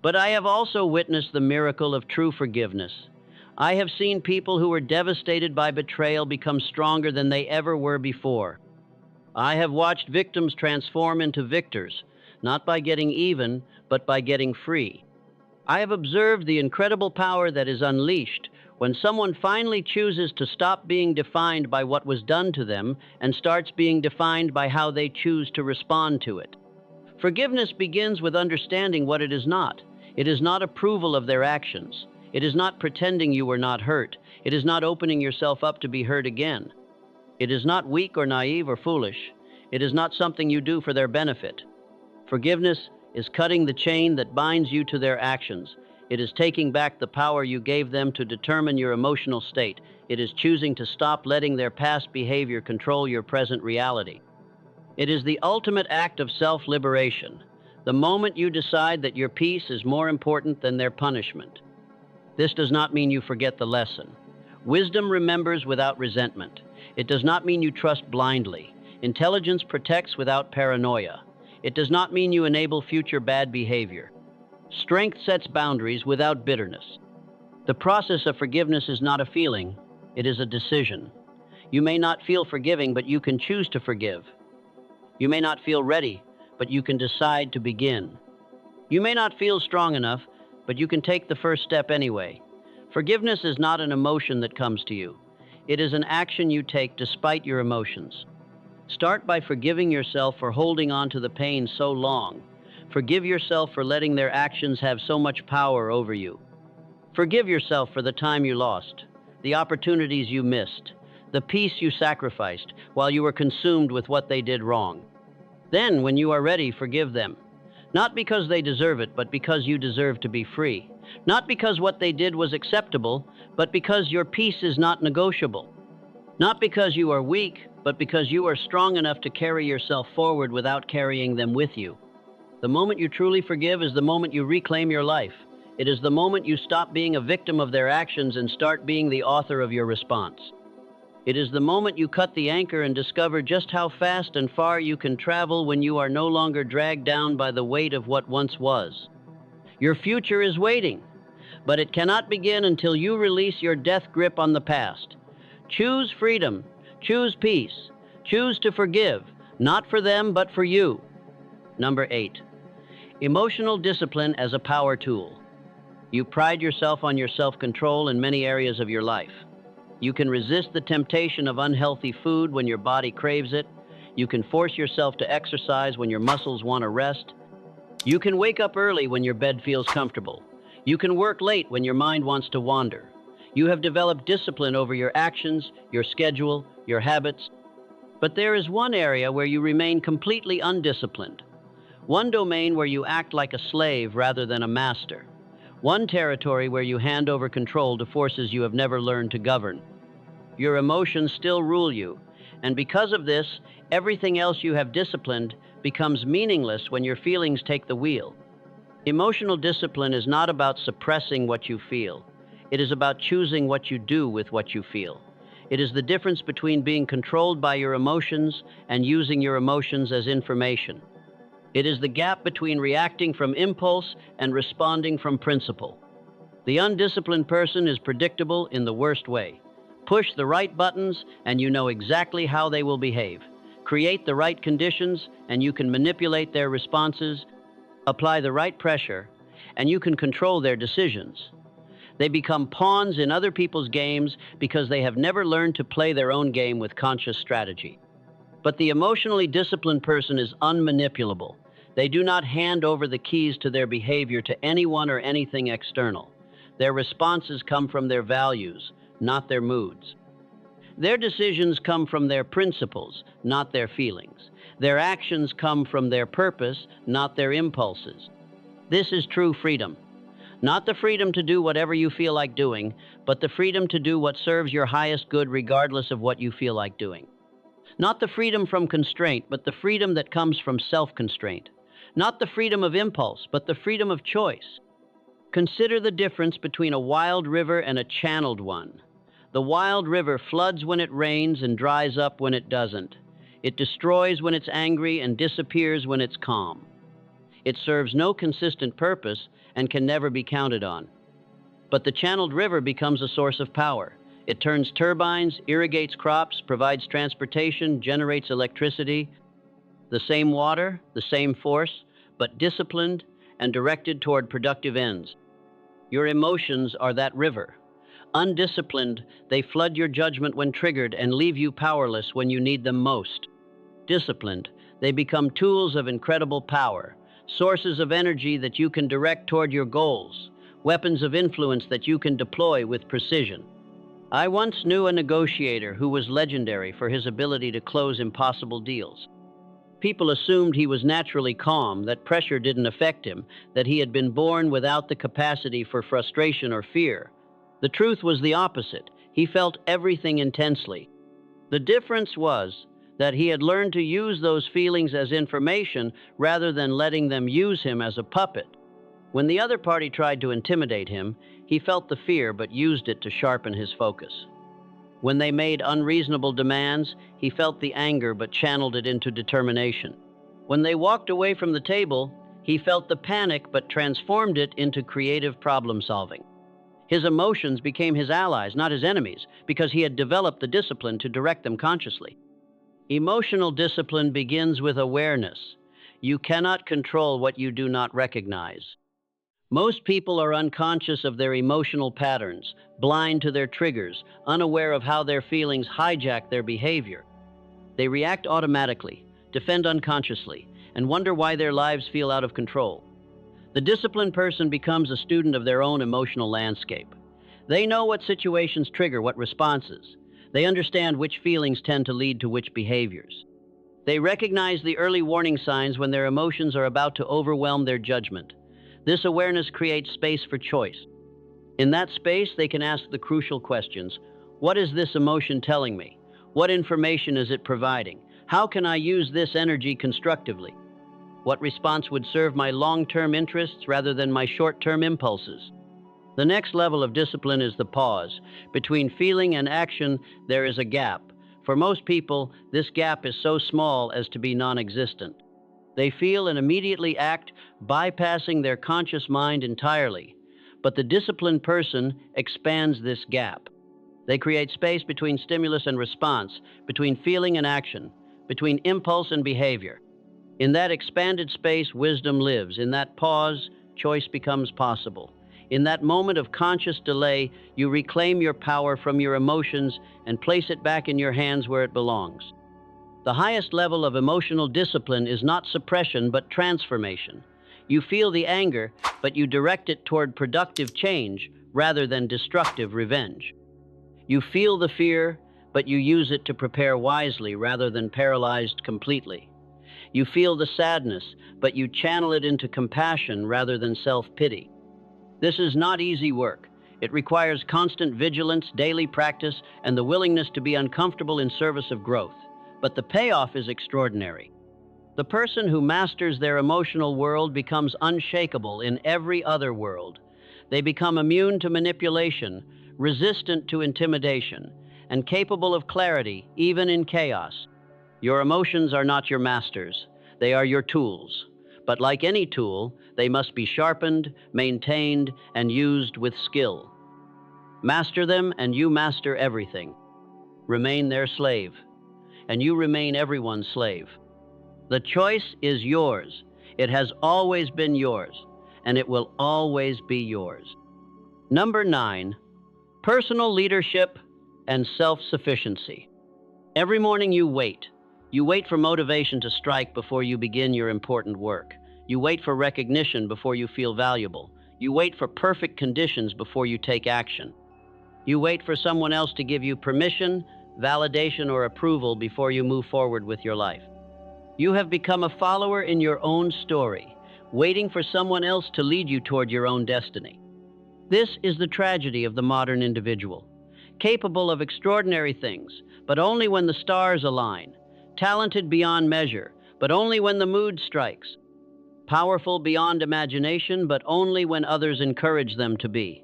But I have also witnessed the miracle of true forgiveness. I have seen people who were devastated by betrayal become stronger than they ever were before. I have watched victims transform into victors, not by getting even, but by getting free. I have observed the incredible power that is unleashed when someone finally chooses to stop being defined by what was done to them and starts being defined by how they choose to respond to it. Forgiveness begins with understanding what it is not. It is not approval of their actions. It is not pretending you were not hurt. It is not opening yourself up to be hurt again. It is not weak or naive or foolish. It is not something you do for their benefit. Forgiveness is cutting the chain that binds you to their actions. It is taking back the power you gave them to determine your emotional state. It is choosing to stop letting their past behavior control your present reality. It is the ultimate act of self-liberation, the moment you decide that your peace is more important than their punishment. This does not mean you forget the lesson. Wisdom remembers without resentment. It does not mean you trust blindly. Intelligence protects without paranoia. It does not mean you enable future bad behavior. Strength sets boundaries without bitterness. The process of forgiveness is not a feeling, it is a decision. You may not feel forgiving, but you can choose to forgive. You may not feel ready, but you can decide to begin. You may not feel strong enough, but you can take the first step anyway. Forgiveness is not an emotion that comes to you. It is an action you take despite your emotions. Start by forgiving yourself for holding on to the pain so long. Forgive yourself for letting their actions have so much power over you. Forgive yourself for the time you lost, the opportunities you missed, the peace you sacrificed while you were consumed with what they did wrong. Then, when you are ready, forgive them. Not because they deserve it, but because you deserve to be free. Not because what they did was acceptable, but because your peace is not negotiable. Not because you are weak, but because you are strong enough to carry yourself forward without carrying them with you. The moment you truly forgive is the moment you reclaim your life. It is the moment you stop being a victim of their actions and start being the author of your response. It is the moment you cut the anchor and discover just how fast and far you can travel when you are no longer dragged down by the weight of what once was. Your future is waiting, but it cannot begin until you release your death grip on the past. Choose freedom. Choose peace. Choose to forgive, not for them, but for you. Number 8. Emotional discipline as a power tool. You pride yourself on your self-control in many areas of your life. You can resist the temptation of unhealthy food when your body craves it. You can force yourself to exercise when your muscles want to rest. You can wake up early when your bed feels comfortable. You can work late when your mind wants to wander. You have developed discipline over your actions, your schedule, your habits. But there is one area where you remain completely undisciplined. One domain where you act like a slave rather than a master. One territory where you hand over control to forces you have never learned to govern. Your emotions still rule you, and because of this, everything else you have disciplined becomes meaningless when your feelings take the wheel. Emotional discipline is not about suppressing what you feel. It is about choosing what you do with what you feel. It is the difference between being controlled by your emotions and using your emotions as information. It is the gap between reacting from impulse and responding from principle. The undisciplined person is predictable in the worst way. Push the right buttons and you know exactly how they will behave. Create the right conditions and you can manipulate their responses. Apply the right pressure and you can control their decisions. They become pawns in other people's games because they have never learned to play their own game with conscious strategy. But the emotionally disciplined person is unmanipulable. They do not hand over the keys to their behavior to anyone or anything external. Their responses come from their values, not their moods. Their decisions come from their principles, not their feelings. Their actions come from their purpose, not their impulses. This is true freedom. Not the freedom to do whatever you feel like doing, but the freedom to do what serves your highest good regardless of what you feel like doing. Not the freedom from constraint, but the freedom that comes from self-constraint. Not the freedom of impulse, but the freedom of choice. Consider the difference between a wild river and a channeled one. The wild river floods when it rains and dries up when it doesn't. It destroys when it's angry and disappears when it's calm. It serves no consistent purpose and can never be counted on. But the channeled river becomes a source of power. It turns turbines, irrigates crops, provides transportation, generates electricity. The same water, the same force, but disciplined and directed toward productive ends. Your emotions are that river. Undisciplined, they flood your judgment when triggered and leave you powerless when you need them most. Disciplined, they become tools of incredible power, sources of energy that you can direct toward your goals, weapons of influence that you can deploy with precision. I once knew a negotiator who was legendary for his ability to close impossible deals. People assumed he was naturally calm, that pressure didn't affect him, that he had been born without the capacity for frustration or fear. The truth was the opposite. He felt everything intensely. The difference was that he had learned to use those feelings as information rather than letting them use him as a puppet. When the other party tried to intimidate him, he felt the fear but used it to sharpen his focus. When they made unreasonable demands, he felt the anger but channeled it into determination. When they walked away from the table, he felt the panic but transformed it into creative problem solving. His emotions became his allies, not his enemies, because he had developed the discipline to direct them consciously. Emotional discipline begins with awareness. You cannot control what you do not recognize. Most people are unconscious of their emotional patterns, blind to their triggers, unaware of how their feelings hijack their behavior. They react automatically, defend unconsciously, and wonder why their lives feel out of control. The disciplined person becomes a student of their own emotional landscape. They know what situations trigger what responses. They understand which feelings tend to lead to which behaviors. They recognize the early warning signs when their emotions are about to overwhelm their judgment. This awareness creates space for choice. In that space, they can ask the crucial questions. What is this emotion telling me? What information is it providing? How can I use this energy constructively? What response would serve my long-term interests rather than my short-term impulses? The next level of discipline is the pause. Between feeling and action, there is a gap. For most people, this gap is so small as to be non-existent. They feel and immediately act, bypassing their conscious mind entirely. But the disciplined person expands this gap. They create space between stimulus and response, between feeling and action, between impulse and behavior. In that expanded space, wisdom lives. In that pause, choice becomes possible. In that moment of conscious delay, you reclaim your power from your emotions and place it back in your hands where it belongs. The highest level of emotional discipline is not suppression, but transformation. You feel the anger, but you direct it toward productive change rather than destructive revenge. You feel the fear, but you use it to prepare wisely rather than paralyzed completely. You feel the sadness, but you channel it into compassion rather than self-pity. This is not easy work. It requires constant vigilance, daily practice, and the willingness to be uncomfortable in service of growth. But the payoff is extraordinary. The person who masters their emotional world becomes unshakable in every other world. They become immune to manipulation, resistant to intimidation, and capable of clarity, even in chaos. Your emotions are not your masters. They are your tools. But like any tool, they must be sharpened, maintained, and used with skill. Master them, and you master everything. Remain their slave, and you remain everyone's slave. The choice is yours. It has always been yours, and it will always be yours. Number 9, personal leadership and self-sufficiency. Every morning you wait. You wait for motivation to strike before you begin your important work. You wait for recognition before you feel valuable. You wait for perfect conditions before you take action. You wait for someone else to give you permission, validation, or approval before you move forward with your life. You have become a follower in your own story, waiting for someone else to lead you toward your own destiny. This is the tragedy of the modern individual, capable of extraordinary things, but only when the stars align, talented beyond measure, but only when the mood strikes, powerful beyond imagination, but only when others encourage them to be.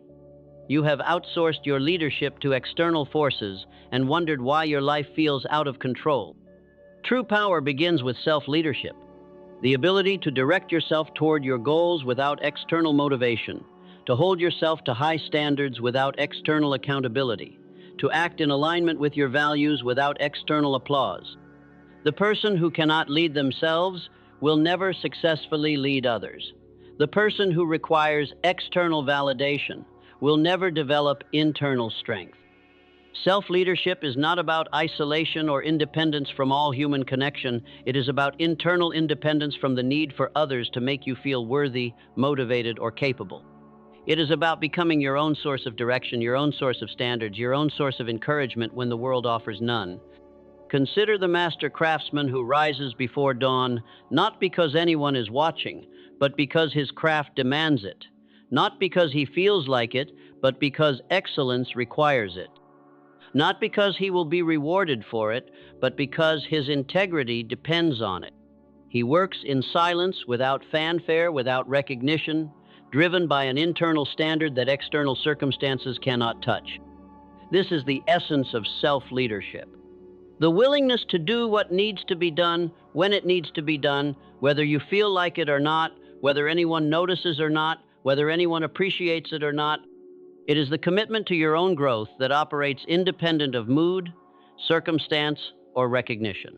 You have outsourced your leadership to external forces and wondered why your life feels out of control. True power begins with self-leadership, the ability to direct yourself toward your goals without external motivation, to hold yourself to high standards without external accountability, to act in alignment with your values without external applause. The person who cannot lead themselves will never successfully lead others. The person who requires external validation will never develop internal strength. Self-leadership is not about isolation or independence from all human connection. It is about internal independence from the need for others to make you feel worthy, motivated, or capable. It is about becoming your own source of direction, your own source of standards, your own source of encouragement when the world offers none. Consider the master craftsman who rises before dawn, not because anyone is watching, but because his craft demands it. Not because he feels like it, but because excellence requires it. Not because he will be rewarded for it, but because his integrity depends on it. He works in silence, without fanfare, without recognition, driven by an internal standard that external circumstances cannot touch. This is the essence of self-leadership. The willingness to do what needs to be done, when it needs to be done, whether you feel like it or not, whether anyone notices or not, whether anyone appreciates it or not. It is the commitment to your own growth that operates independent of mood, circumstance, or recognition.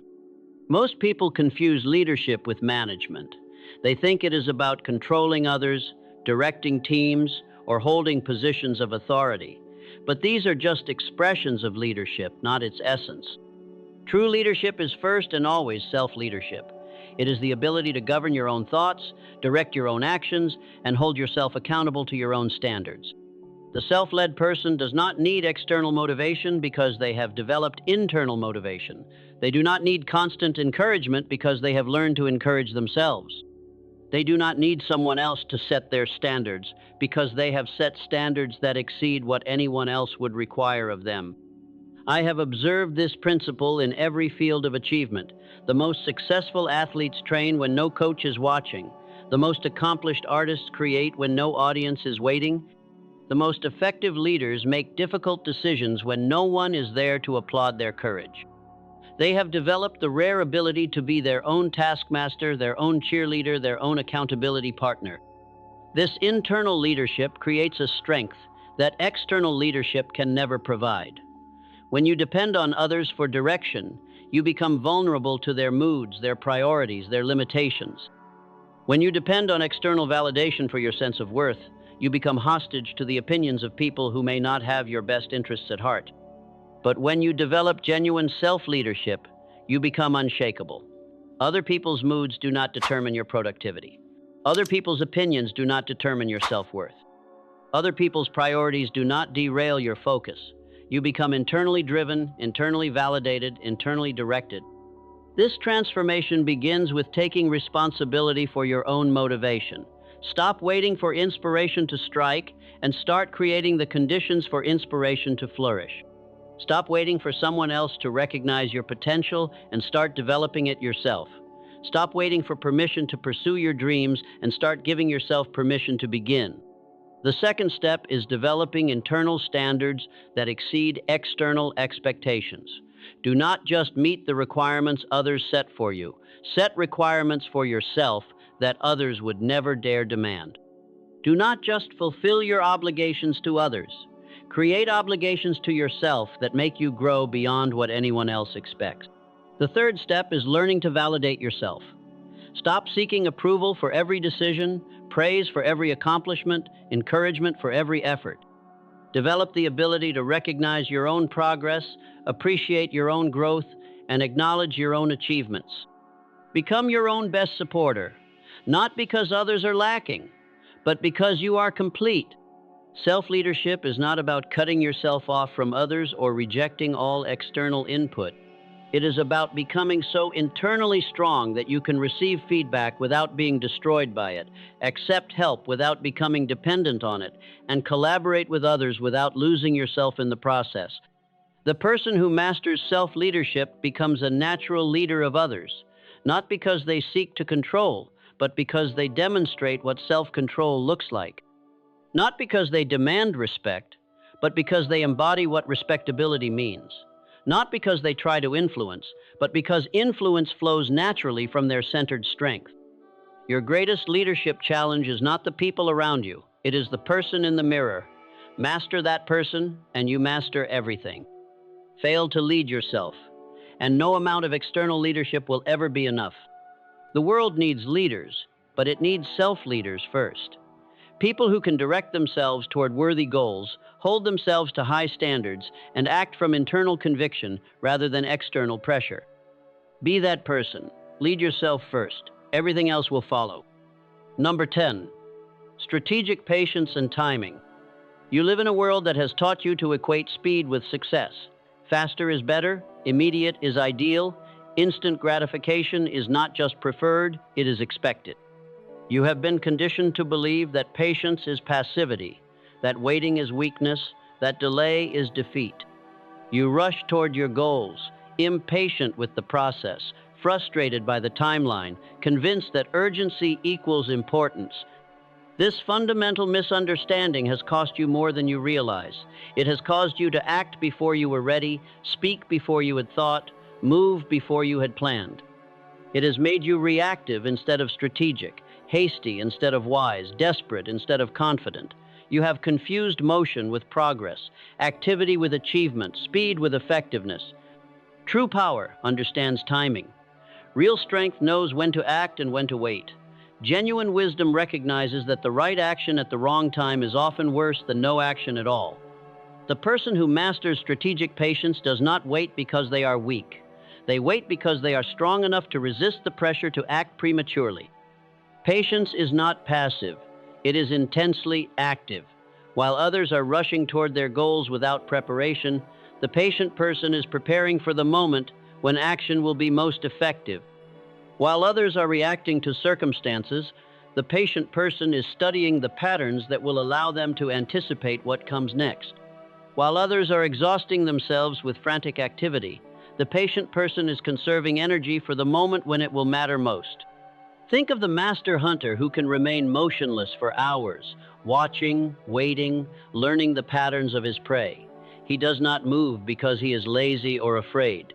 Most people confuse leadership with management. They think it is about controlling others, directing teams, or holding positions of authority. But these are just expressions of leadership, not its essence. True leadership is first and always self-leadership. It is the ability to govern your own thoughts, direct your own actions, and hold yourself accountable to your own standards. The self-led person does not need external motivation because they have developed internal motivation. They do not need constant encouragement because they have learned to encourage themselves. They do not need someone else to set their standards because they have set standards that exceed what anyone else would require of them. I have observed this principle in every field of achievement. The most successful athletes train when no coach is watching. The most accomplished artists create when no audience is waiting. The most effective leaders make difficult decisions when no one is there to applaud their courage. They have developed the rare ability to be their own taskmaster, their own cheerleader, their own accountability partner. This internal leadership creates a strength that external leadership can never provide. When you depend on others for direction, you become vulnerable to their moods, their priorities, their limitations. When you depend on external validation for your sense of worth, You become hostage to the opinions of people who may not have your best interests at heart. But when you develop genuine self-leadership, you become unshakable. Other people's moods do not determine your productivity. Other people's opinions do not determine your self-worth. Other people's priorities do not derail your focus. You become internally driven, internally validated, internally directed. This transformation begins with taking responsibility for your own motivation. Stop waiting for inspiration to strike and start creating the conditions for inspiration to flourish. Stop waiting for someone else to recognize your potential and start developing it yourself. Stop waiting for permission to pursue your dreams and start giving yourself permission to begin. The second step is developing internal standards that exceed external expectations. Do not just meet the requirements others set for you. Set requirements for yourself that others would never dare demand. Do not just fulfill your obligations to others. Create obligations to yourself that make you grow beyond what anyone else expects. The third step is learning to validate yourself. Stop seeking approval for every decision, praise for every accomplishment, encouragement for every effort. Develop the ability to recognize your own progress, appreciate your own growth, and acknowledge your own achievements. Become your own best supporter, not because others are lacking, but because you are complete. Self-leadership is not about cutting yourself off from others or rejecting all external input. It is about becoming so internally strong that you can receive feedback without being destroyed by it, accept help without becoming dependent on it, and collaborate with others without losing yourself in the process. The person who masters self-leadership becomes a natural leader of others, not because they seek to control, but because they demonstrate what self-control looks like. Not because they demand respect, but because they embody what respectability means. Not because they try to influence, but because influence flows naturally from their centered strength. Your greatest leadership challenge is not the people around you, it is the person in the mirror. Master that person, and you master everything. Fail to lead yourself, and no amount of external leadership will ever be enough. The world needs leaders, but it needs self-leaders first. People who can direct themselves toward worthy goals, hold themselves to high standards, and act from internal conviction rather than external pressure. Be that person. Lead yourself first. Everything else will follow. Number 10, strategic patience and timing. You live in a world that has taught you to equate speed with success. Faster is better, immediate is ideal, instant gratification is not just preferred, it is expected. You have been conditioned to believe that patience is passivity, that waiting is weakness, that delay is defeat. You rush toward your goals, impatient with the process, frustrated by the timeline, convinced that urgency equals importance. This fundamental misunderstanding has cost you more than you realize. It has caused you to act before you were ready, speak before you had thought, move before you had planned. It has made you reactive instead of strategic, hasty instead of wise, desperate instead of confident. You have confused motion with progress, activity with achievement, speed with effectiveness. True power understands timing. Real strength knows when to act and when to wait. Genuine wisdom recognizes that the right action at the wrong time is often worse than no action at all. The person who masters strategic patience does not wait because they are weak. They wait because they are strong enough to resist the pressure to act prematurely. Patience is not passive, it is intensely active. While others are rushing toward their goals without preparation, the patient person is preparing for the moment when action will be most effective. While others are reacting to circumstances, the patient person is studying the patterns that will allow them to anticipate what comes next. While others are exhausting themselves with frantic activity, the patient person is conserving energy for the moment when it will matter most. Think of the master hunter who can remain motionless for hours, watching, waiting, learning the patterns of his prey. He does not move because he is lazy or afraid.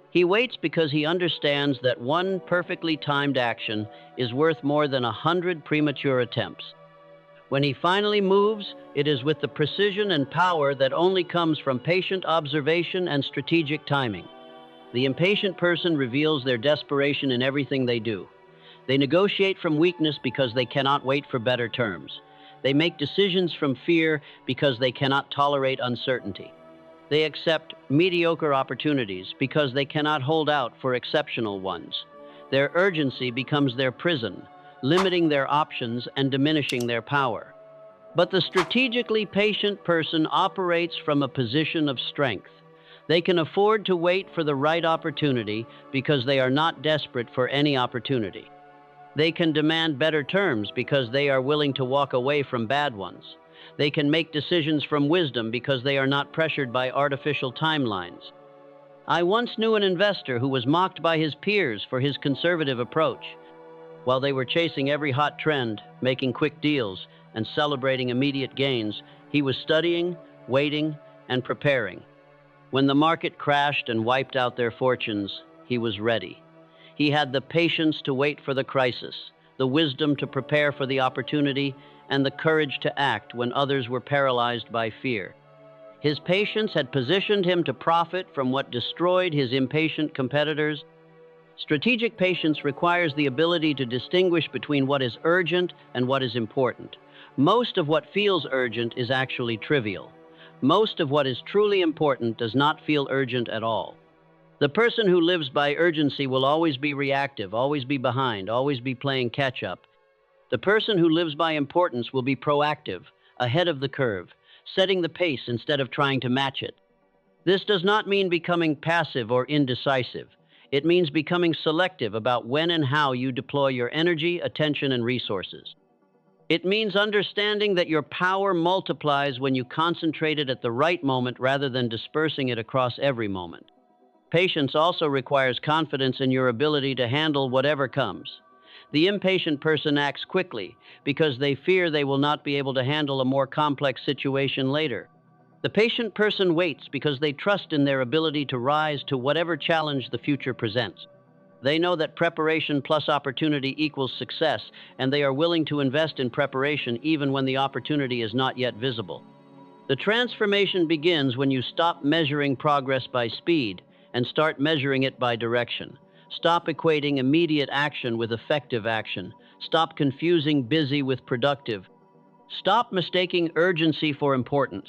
He waits because he understands that one perfectly timed action is worth more than 100 premature attempts. When he finally moves, it is with the precision and power that only comes from patient observation and strategic timing. The impatient person reveals their desperation in everything they do. They negotiate from weakness because they cannot wait for better terms. They make decisions from fear because they cannot tolerate uncertainty. They accept mediocre opportunities because they cannot hold out for exceptional ones. Their urgency becomes their prison, limiting their options and diminishing their power. But the strategically patient person operates from a position of strength. They can afford to wait for the right opportunity because they are not desperate for any opportunity. They can demand better terms because they are willing to walk away from bad ones. They can make decisions from wisdom because they are not pressured by artificial timelines. I once knew an investor who was mocked by his peers for his conservative approach. While they were chasing every hot trend, making quick deals, and celebrating immediate gains, he was studying, waiting, and preparing. When the market crashed and wiped out their fortunes, he was ready. He had the patience to wait for the crisis, the wisdom to prepare for the opportunity, and the courage to act when others were paralyzed by fear. His patience had positioned him to profit from what destroyed his impatient competitors. Strategic patience requires the ability to distinguish between what is urgent and what is important. Most of what feels urgent is actually trivial. Most of what is truly important does not feel urgent at all. The person who lives by urgency will always be reactive, always be behind, always be playing catch-up. The person who lives by importance will be proactive, ahead of the curve, setting the pace instead of trying to match it. This does not mean becoming passive or indecisive. It means becoming selective about when and how you deploy your energy, attention, and resources. It means understanding that your power multiplies when you concentrate it at the right moment rather than dispersing it across every moment. Patience also requires confidence in your ability to handle whatever comes. The impatient person acts quickly because they fear they will not be able to handle a more complex situation later. The patient person waits because they trust in their ability to rise to whatever challenge the future presents. They know that preparation plus opportunity equals success, and they are willing to invest in preparation even when the opportunity is not yet visible. The transformation begins when you stop measuring progress by speed and start measuring it by direction. Stop equating immediate action with effective action. Stop confusing busy with productive. Stop mistaking urgency for importance.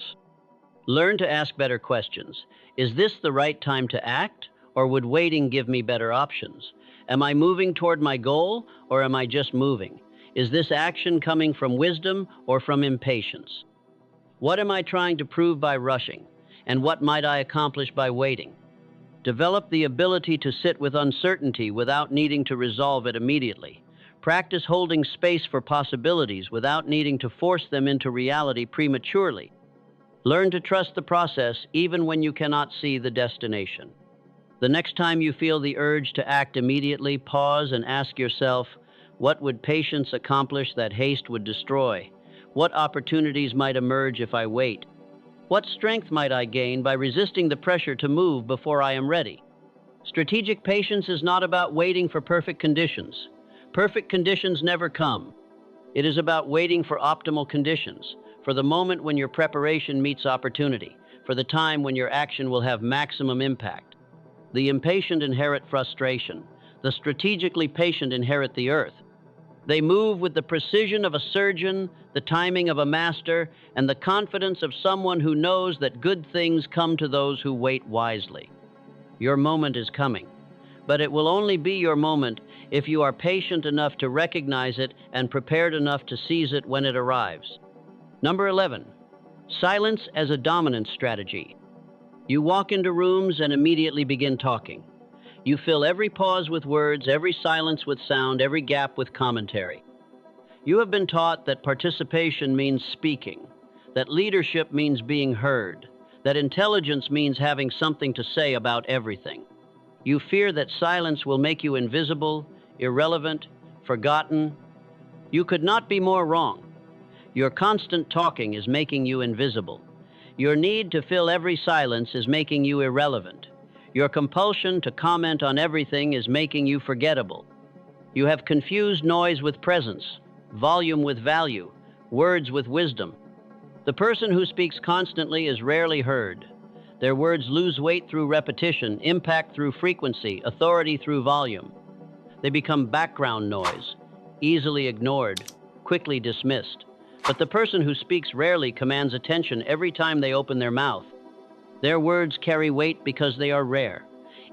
Learn to ask better questions. Is this the right time to act, or would waiting give me better options? Am I moving toward my goal, or am I just moving? Is this action coming from wisdom or from impatience? What am I trying to prove by rushing, and what might I accomplish by waiting? Develop the ability to sit with uncertainty without needing to resolve it immediately. Practice holding space for possibilities without needing to force them into reality prematurely. Learn to trust the process even when you cannot see the destination. The next time you feel the urge to act immediately, pause and ask yourself, what would patience accomplish that haste would destroy? What opportunities might emerge if I wait? What strength might I gain by resisting the pressure to move before I am ready? Strategic patience is not about waiting for perfect conditions. Perfect conditions never come. It is about waiting for optimal conditions, for the moment when your preparation meets opportunity, for the time when your action will have maximum impact. The impatient inherit frustration. The strategically patient inherit the earth. They move with the precision of a surgeon, the timing of a master, and the confidence of someone who knows that good things come to those who wait wisely. Your moment is coming, but it will only be your moment if you are patient enough to recognize it and prepared enough to seize it when it arrives. Number 11, silence as a dominance strategy. You walk into rooms and immediately begin talking. You fill every pause with words, every silence with sound, every gap with commentary. You have been taught that participation means speaking, that leadership means being heard, that intelligence means having something to say about everything. You fear that silence will make you invisible, irrelevant, forgotten. You could not be more wrong. Your constant talking is making you invisible. Your need to fill every silence is making you irrelevant. Your compulsion to comment on everything is making you forgettable. You have confused noise with presence, volume with value, words with wisdom. The person who speaks constantly is rarely heard. Their words lose weight through repetition, impact through frequency, authority through volume. They become background noise, easily ignored, quickly dismissed. But the person who speaks rarely commands attention every time they open their mouth. Their words carry weight because they are rare,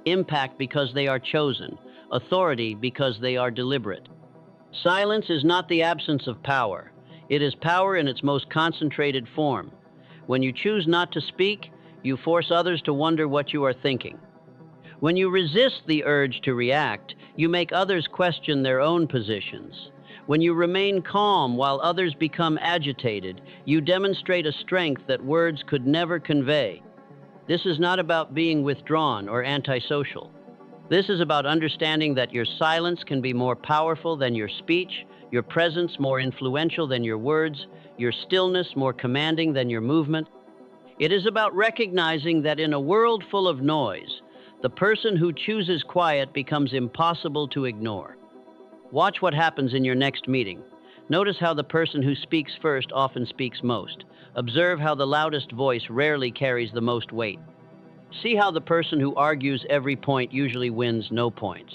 impact because they are chosen, authority because they are deliberate. Silence is not the absence of power. It is power in its most concentrated form. When you choose not to speak, you force others to wonder what you are thinking. When you resist the urge to react, you make others question their own positions. When you remain calm while others become agitated, you demonstrate a strength that words could never convey. This is not about being withdrawn or antisocial. This is about understanding that your silence can be more powerful than your speech, your presence more influential than your words, your stillness more commanding than your movement. It is about recognizing that in a world full of noise, the person who chooses quiet becomes impossible to ignore. Watch what happens in your next meeting. Notice how the person who speaks first often speaks most. Observe how the loudest voice rarely carries the most weight. See how the person who argues every point usually wins no points.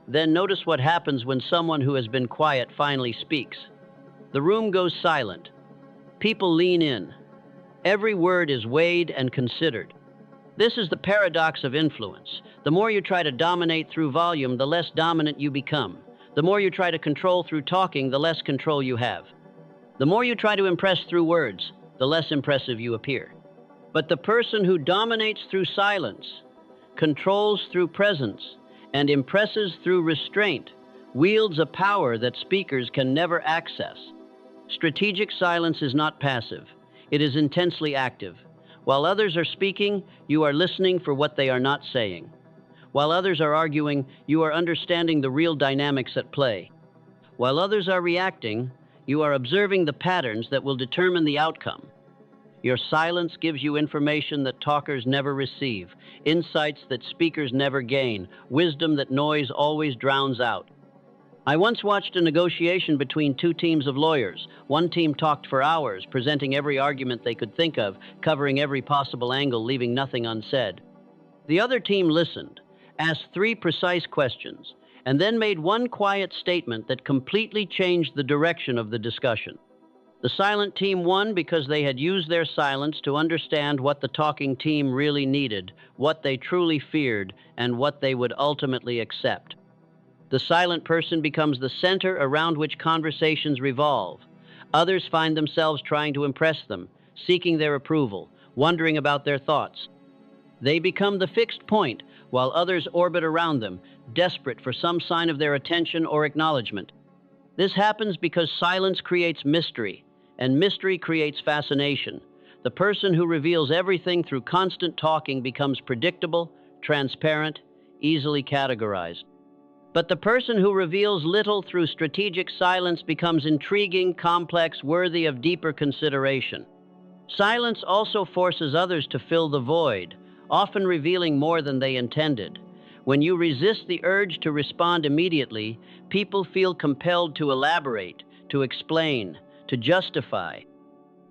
Then notice what happens when someone who has been quiet finally speaks. The room goes silent. People lean in. Every word is weighed and considered. This is the paradox of influence. The more you try to dominate through volume, the less dominant you become. The more you try to control through talking, the less control you have. The more you try to impress through words, the less impressive you appear. But the person who dominates through silence, controls through presence, and impresses through restraint wields a power that speakers can never access. Strategic silence is not passive. It is intensely active. While others are speaking, you are listening for what they are not saying. While others are arguing, you are understanding the real dynamics at play. While others are reacting, you are observing the patterns that will determine the outcome. Your silence gives you information that talkers never receive, insights that speakers never gain, wisdom that noise always drowns out. I once watched a negotiation between two teams of lawyers. One team talked for hours, presenting every argument they could think of, covering every possible angle, leaving nothing unsaid. The other team listened, asked 3 precise questions, and then made one quiet statement that completely changed the direction of the discussion. The silent team won because they had used their silence to understand what the talking team really needed, what they truly feared, and what they would ultimately accept. The silent person becomes the center around which conversations revolve. Others find themselves trying to impress them, seeking their approval, wondering about their thoughts. They become the fixed point, while others orbit around them, desperate for some sign of their attention or acknowledgement. This happens because silence creates mystery, and mystery creates fascination. The person who reveals everything through constant talking becomes predictable, transparent, easily categorized. But the person who reveals little through strategic silence becomes intriguing, complex, worthy of deeper consideration. Silence also forces others to fill the void, often revealing more than they intended. When you resist the urge to respond immediately, people feel compelled to elaborate, to explain, to justify.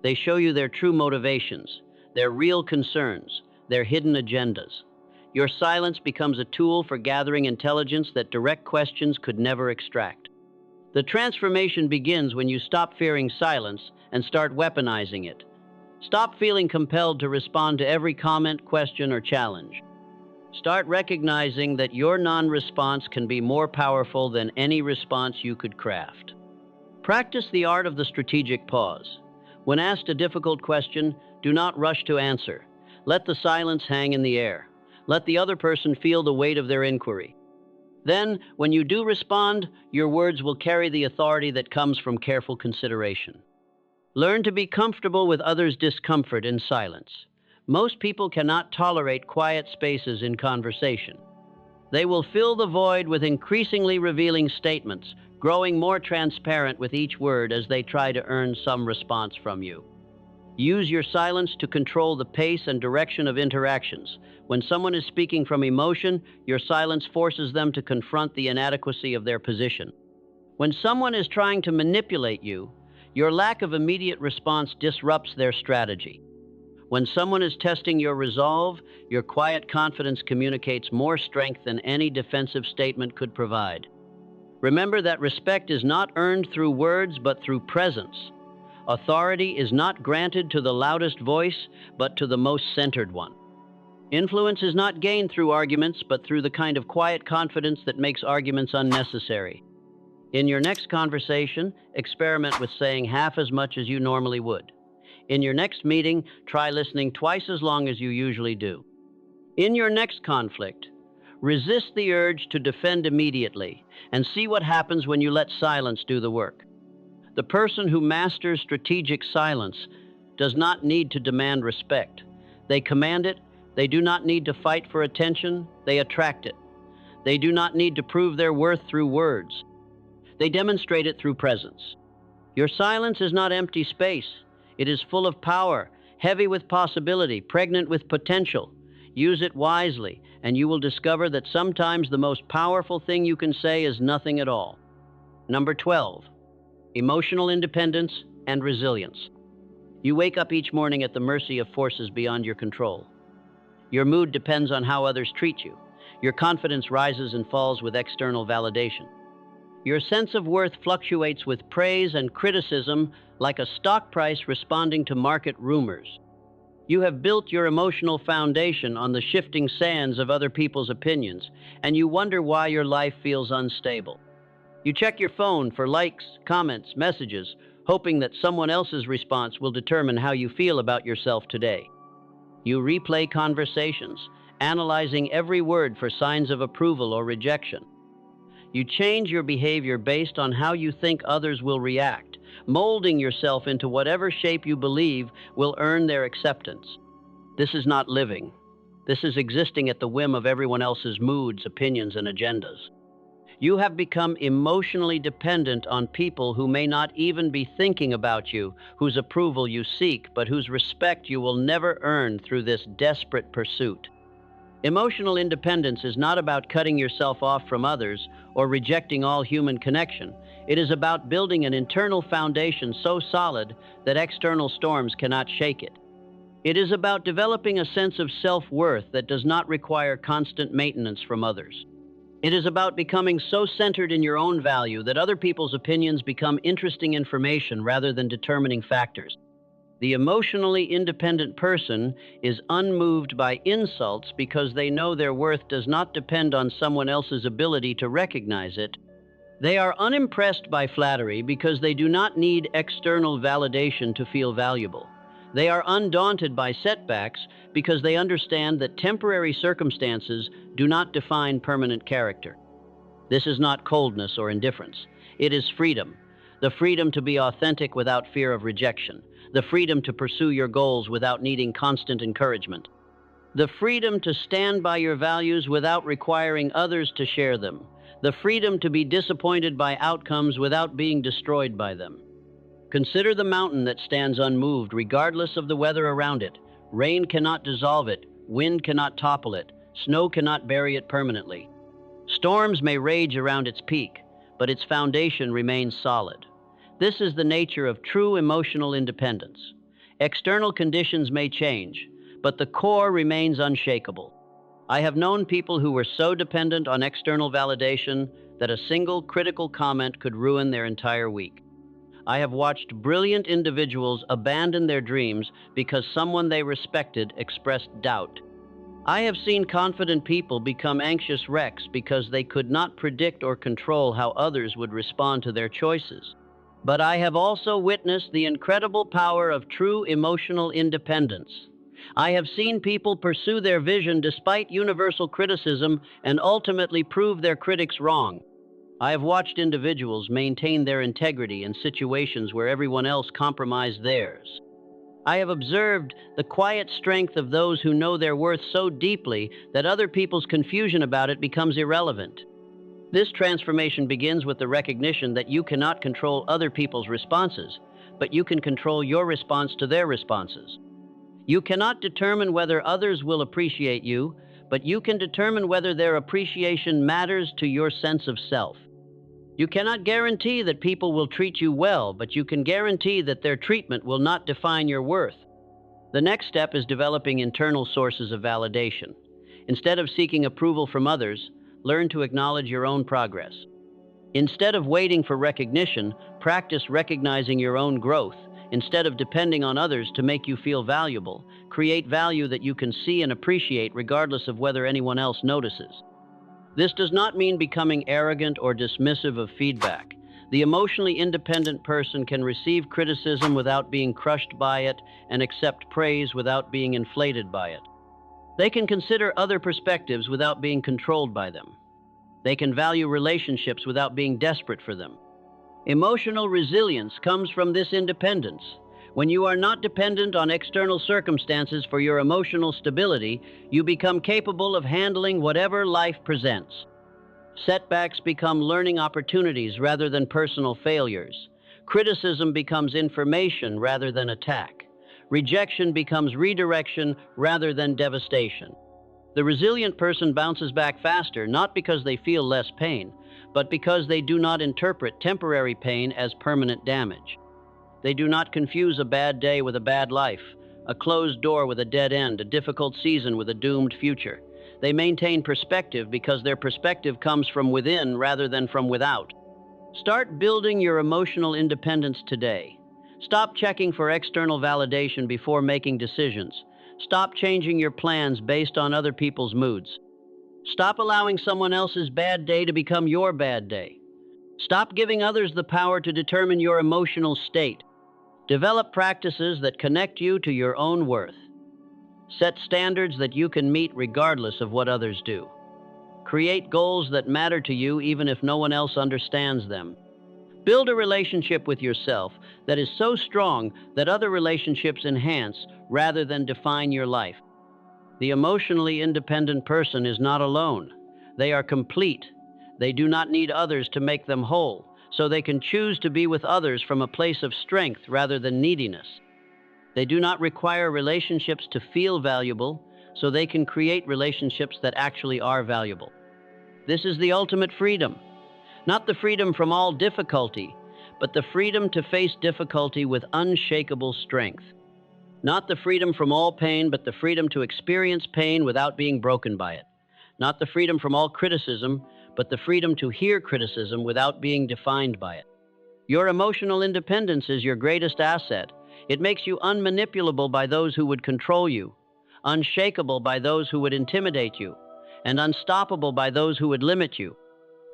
They show you their true motivations, their real concerns, their hidden agendas. Your silence becomes a tool for gathering intelligence that direct questions could never extract. The transformation begins when you stop fearing silence and start weaponizing it. Stop feeling compelled to respond to every comment, question, or challenge. Start recognizing that your non-response can be more powerful than any response you could craft. Practice the art of the strategic pause. When asked a difficult question, do not rush to answer. Let the silence hang in the air. Let the other person feel the weight of their inquiry. Then, when you do respond, your words will carry the authority that comes from careful consideration. Learn to be comfortable with others' discomfort in silence. Most people cannot tolerate quiet spaces in conversation. They will fill the void with increasingly revealing statements, growing more transparent with each word as they try to earn some response from you. Use your silence to control the pace and direction of interactions. When someone is speaking from emotion, your silence forces them to confront the inadequacy of their position. When someone is trying to manipulate you, your lack of immediate response disrupts their strategy. When someone is testing your resolve, your quiet confidence communicates more strength than any defensive statement could provide. Remember that respect is not earned through words, but through presence. Authority is not granted to the loudest voice, but to the most centered one. Influence is not gained through arguments, but through the kind of quiet confidence that makes arguments unnecessary. In your next conversation, experiment with saying half as much as you normally would. In your next meeting, try listening twice as long as you usually do. In your next conflict, resist the urge to defend immediately and see what happens when you let silence do the work. The person who masters strategic silence does not need to demand respect. They command it. They do not need to fight for attention. They attract it. They do not need to prove their worth through words. They demonstrate it through presence. Your silence is not empty space. It is full of power, heavy with possibility, pregnant with potential. Use it wisely, and you will discover that sometimes the most powerful thing you can say is nothing at all. Number 12, emotional independence and resilience. You wake up each morning at the mercy of forces beyond your control. Your mood depends on how others treat you. Your confidence rises and falls with external validation. Your sense of worth fluctuates with praise and criticism like a stock price responding to market rumors. You have built your emotional foundation on the shifting sands of other people's opinions, and you wonder why your life feels unstable. You check your phone for likes, comments, messages, hoping that someone else's response will determine how you feel about yourself today. You replay conversations, analyzing every word for signs of approval or rejection. You change your behavior based on how you think others will react, molding yourself into whatever shape you believe will earn their acceptance. This is not living. This is existing at the whim of everyone else's moods, opinions, and agendas. You have become emotionally dependent on people who may not even be thinking about you, whose approval you seek, but whose respect you will never earn through this desperate pursuit. Emotional independence is not about cutting yourself off from others or rejecting all human connection. It is about building an internal foundation so solid that external storms cannot shake it. It is about developing a sense of self-worth that does not require constant maintenance from others. It is about becoming so centered in your own value that other people's opinions become interesting information rather than determining factors. The emotionally independent person is unmoved by insults because they know their worth does not depend on someone else's ability to recognize it. They are unimpressed by flattery because they do not need external validation to feel valuable. They are undaunted by setbacks because they understand that temporary circumstances do not define permanent character. This is not coldness or indifference. It is freedom. The freedom to be authentic without fear of rejection. The freedom to pursue your goals without needing constant encouragement. The freedom to stand by your values without requiring others to share them. The freedom to be disappointed by outcomes without being destroyed by them. Consider the mountain that stands unmoved regardless of the weather around it. Rain cannot dissolve it. Wind cannot topple it. Snow cannot bury it permanently. Storms may rage around its peak, but its foundation remains solid. This is the nature of true emotional independence. External conditions may change, but the core remains unshakable. I have known people who were so dependent on external validation that a single critical comment could ruin their entire week. I have watched brilliant individuals abandon their dreams because someone they respected expressed doubt. I have seen confident people become anxious wrecks because they could not predict or control how others would respond to their choices. But I have also witnessed the incredible power of true emotional independence. I have seen people pursue their vision despite universal criticism and ultimately prove their critics wrong. I have watched individuals maintain their integrity in situations where everyone else compromised theirs. I have observed the quiet strength of those who know their worth so deeply that other people's confusion about it becomes irrelevant. This transformation begins with the recognition that you cannot control other people's responses, but you can control your response to their responses. You cannot determine whether others will appreciate you, but you can determine whether their appreciation matters to your sense of self. You cannot guarantee that people will treat you well, but you can guarantee that their treatment will not define your worth. The next step is developing internal sources of validation. Instead of seeking approval from others, learn to acknowledge your own progress. Instead of waiting for recognition, practice recognizing your own growth. Instead of depending on others to make you feel valuable, create value that you can see and appreciate regardless of whether anyone else notices. This does not mean becoming arrogant or dismissive of feedback. The emotionally independent person can receive criticism without being crushed by it and accept praise without being inflated by it. They can consider other perspectives without being controlled by them. They can value relationships without being desperate for them. Emotional resilience comes from this independence. When you are not dependent on external circumstances for your emotional stability, you become capable of handling whatever life presents. Setbacks become learning opportunities rather than personal failures. Criticism becomes information rather than attack. Rejection becomes redirection rather than devastation. The resilient person bounces back faster, not because they feel less pain, but because they do not interpret temporary pain as permanent damage. They do not confuse a bad day with a bad life, a closed door with a dead end, a difficult season with a doomed future. They maintain perspective because their perspective comes from within rather than from without. Start building your emotional independence today. Stop checking for external validation before making decisions. Stop changing your plans based on other people's moods. Stop allowing someone else's bad day to become your bad day. Stop giving others the power to determine your emotional state. Develop practices that connect you to your own worth. Set standards that you can meet regardless of what others do. Create goals that matter to you even if no one else understands them. Build a relationship with yourself that is so strong that other relationships enhance rather than define your life. The emotionally independent person is not alone. They are complete. They do not need others to make them whole, so they can choose to be with others from a place of strength rather than neediness. They do not require relationships to feel valuable, so they can create relationships that actually are valuable. This is the ultimate freedom. Not the freedom from all difficulty, but the freedom to face difficulty with unshakable strength. Not the freedom from all pain, but the freedom to experience pain without being broken by it. Not the freedom from all criticism, but the freedom to hear criticism without being defined by it. Your emotional independence is your greatest asset. It makes you unmanipulable by those who would control you, unshakable by those who would intimidate you, and unstoppable by those who would limit you.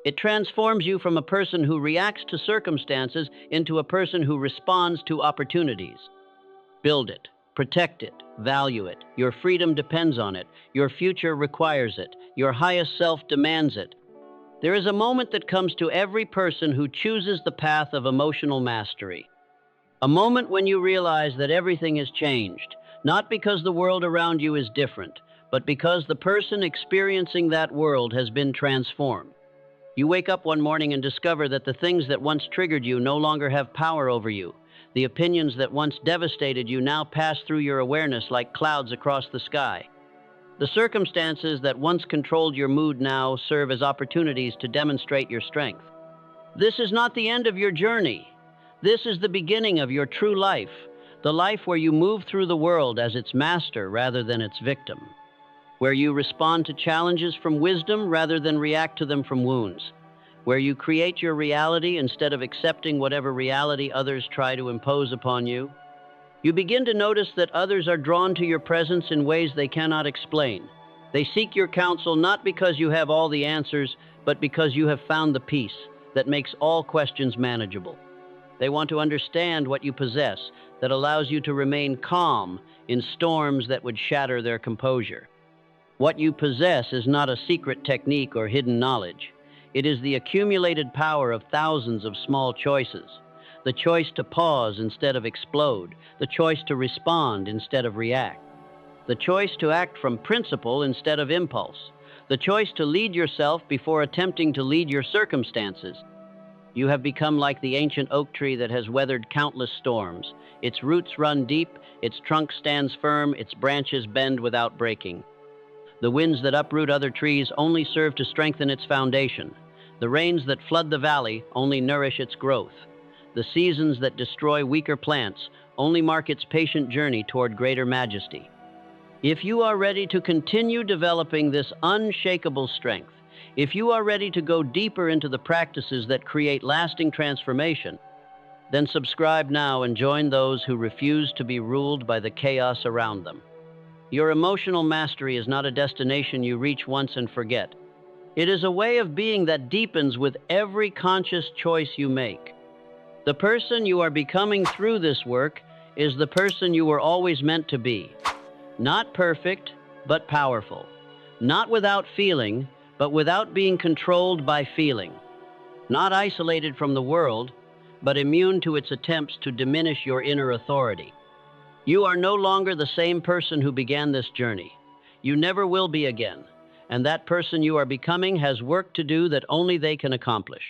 It transforms you from a person who reacts to circumstances into a person who responds to opportunities. Build it, protect it, value it. Your freedom depends on it. Your future requires it. Your highest self demands it. There is a moment that comes to every person who chooses the path of emotional mastery. A moment when you realize that everything has changed, not because the world around you is different, but because the person experiencing that world has been transformed. You wake up one morning and discover that the things that once triggered you no longer have power over you. The opinions that once devastated you now pass through your awareness like clouds across the sky. The circumstances that once controlled your mood now serve as opportunities to demonstrate your strength. This is not the end of your journey. This is the beginning of your true life, the life where you move through the world as its master rather than its victim, where you respond to challenges from wisdom rather than react to them from wounds, where you create your reality instead of accepting whatever reality others try to impose upon you. You begin to notice that others are drawn to your presence in ways they cannot explain. They seek your counsel not because you have all the answers, but because you have found the peace that makes all questions manageable. They want to understand what you possess that allows you to remain calm in storms that would shatter their composure. What you possess is not a secret technique or hidden knowledge. It is the accumulated power of thousands of small choices. The choice to pause instead of explode, the choice to respond instead of react, the choice to act from principle instead of impulse, the choice to lead yourself before attempting to lead your circumstances. You have become like the ancient oak tree that has weathered countless storms. Its roots run deep, its trunk stands firm, its branches bend without breaking. The winds that uproot other trees only serve to strengthen its foundation. The rains that flood the valley only nourish its growth. The seasons that destroy weaker plants only mark its patient journey toward greater majesty. If you are ready to continue developing this unshakable strength, if you are ready to go deeper into the practices that create lasting transformation, Then subscribe now and join those who refuse to be ruled by the chaos around them. Your emotional mastery is not a destination you reach once and forget. It is a way of being that deepens with every conscious choice you make. The person you are becoming through this work is the person you were always meant to be. Not perfect, but powerful. Not without feeling, but without being controlled by feeling. Not isolated from the world, but immune to its attempts to diminish your inner authority. You are no longer the same person who began this journey. You never will be again, and that person you are becoming has work to do that only they can accomplish.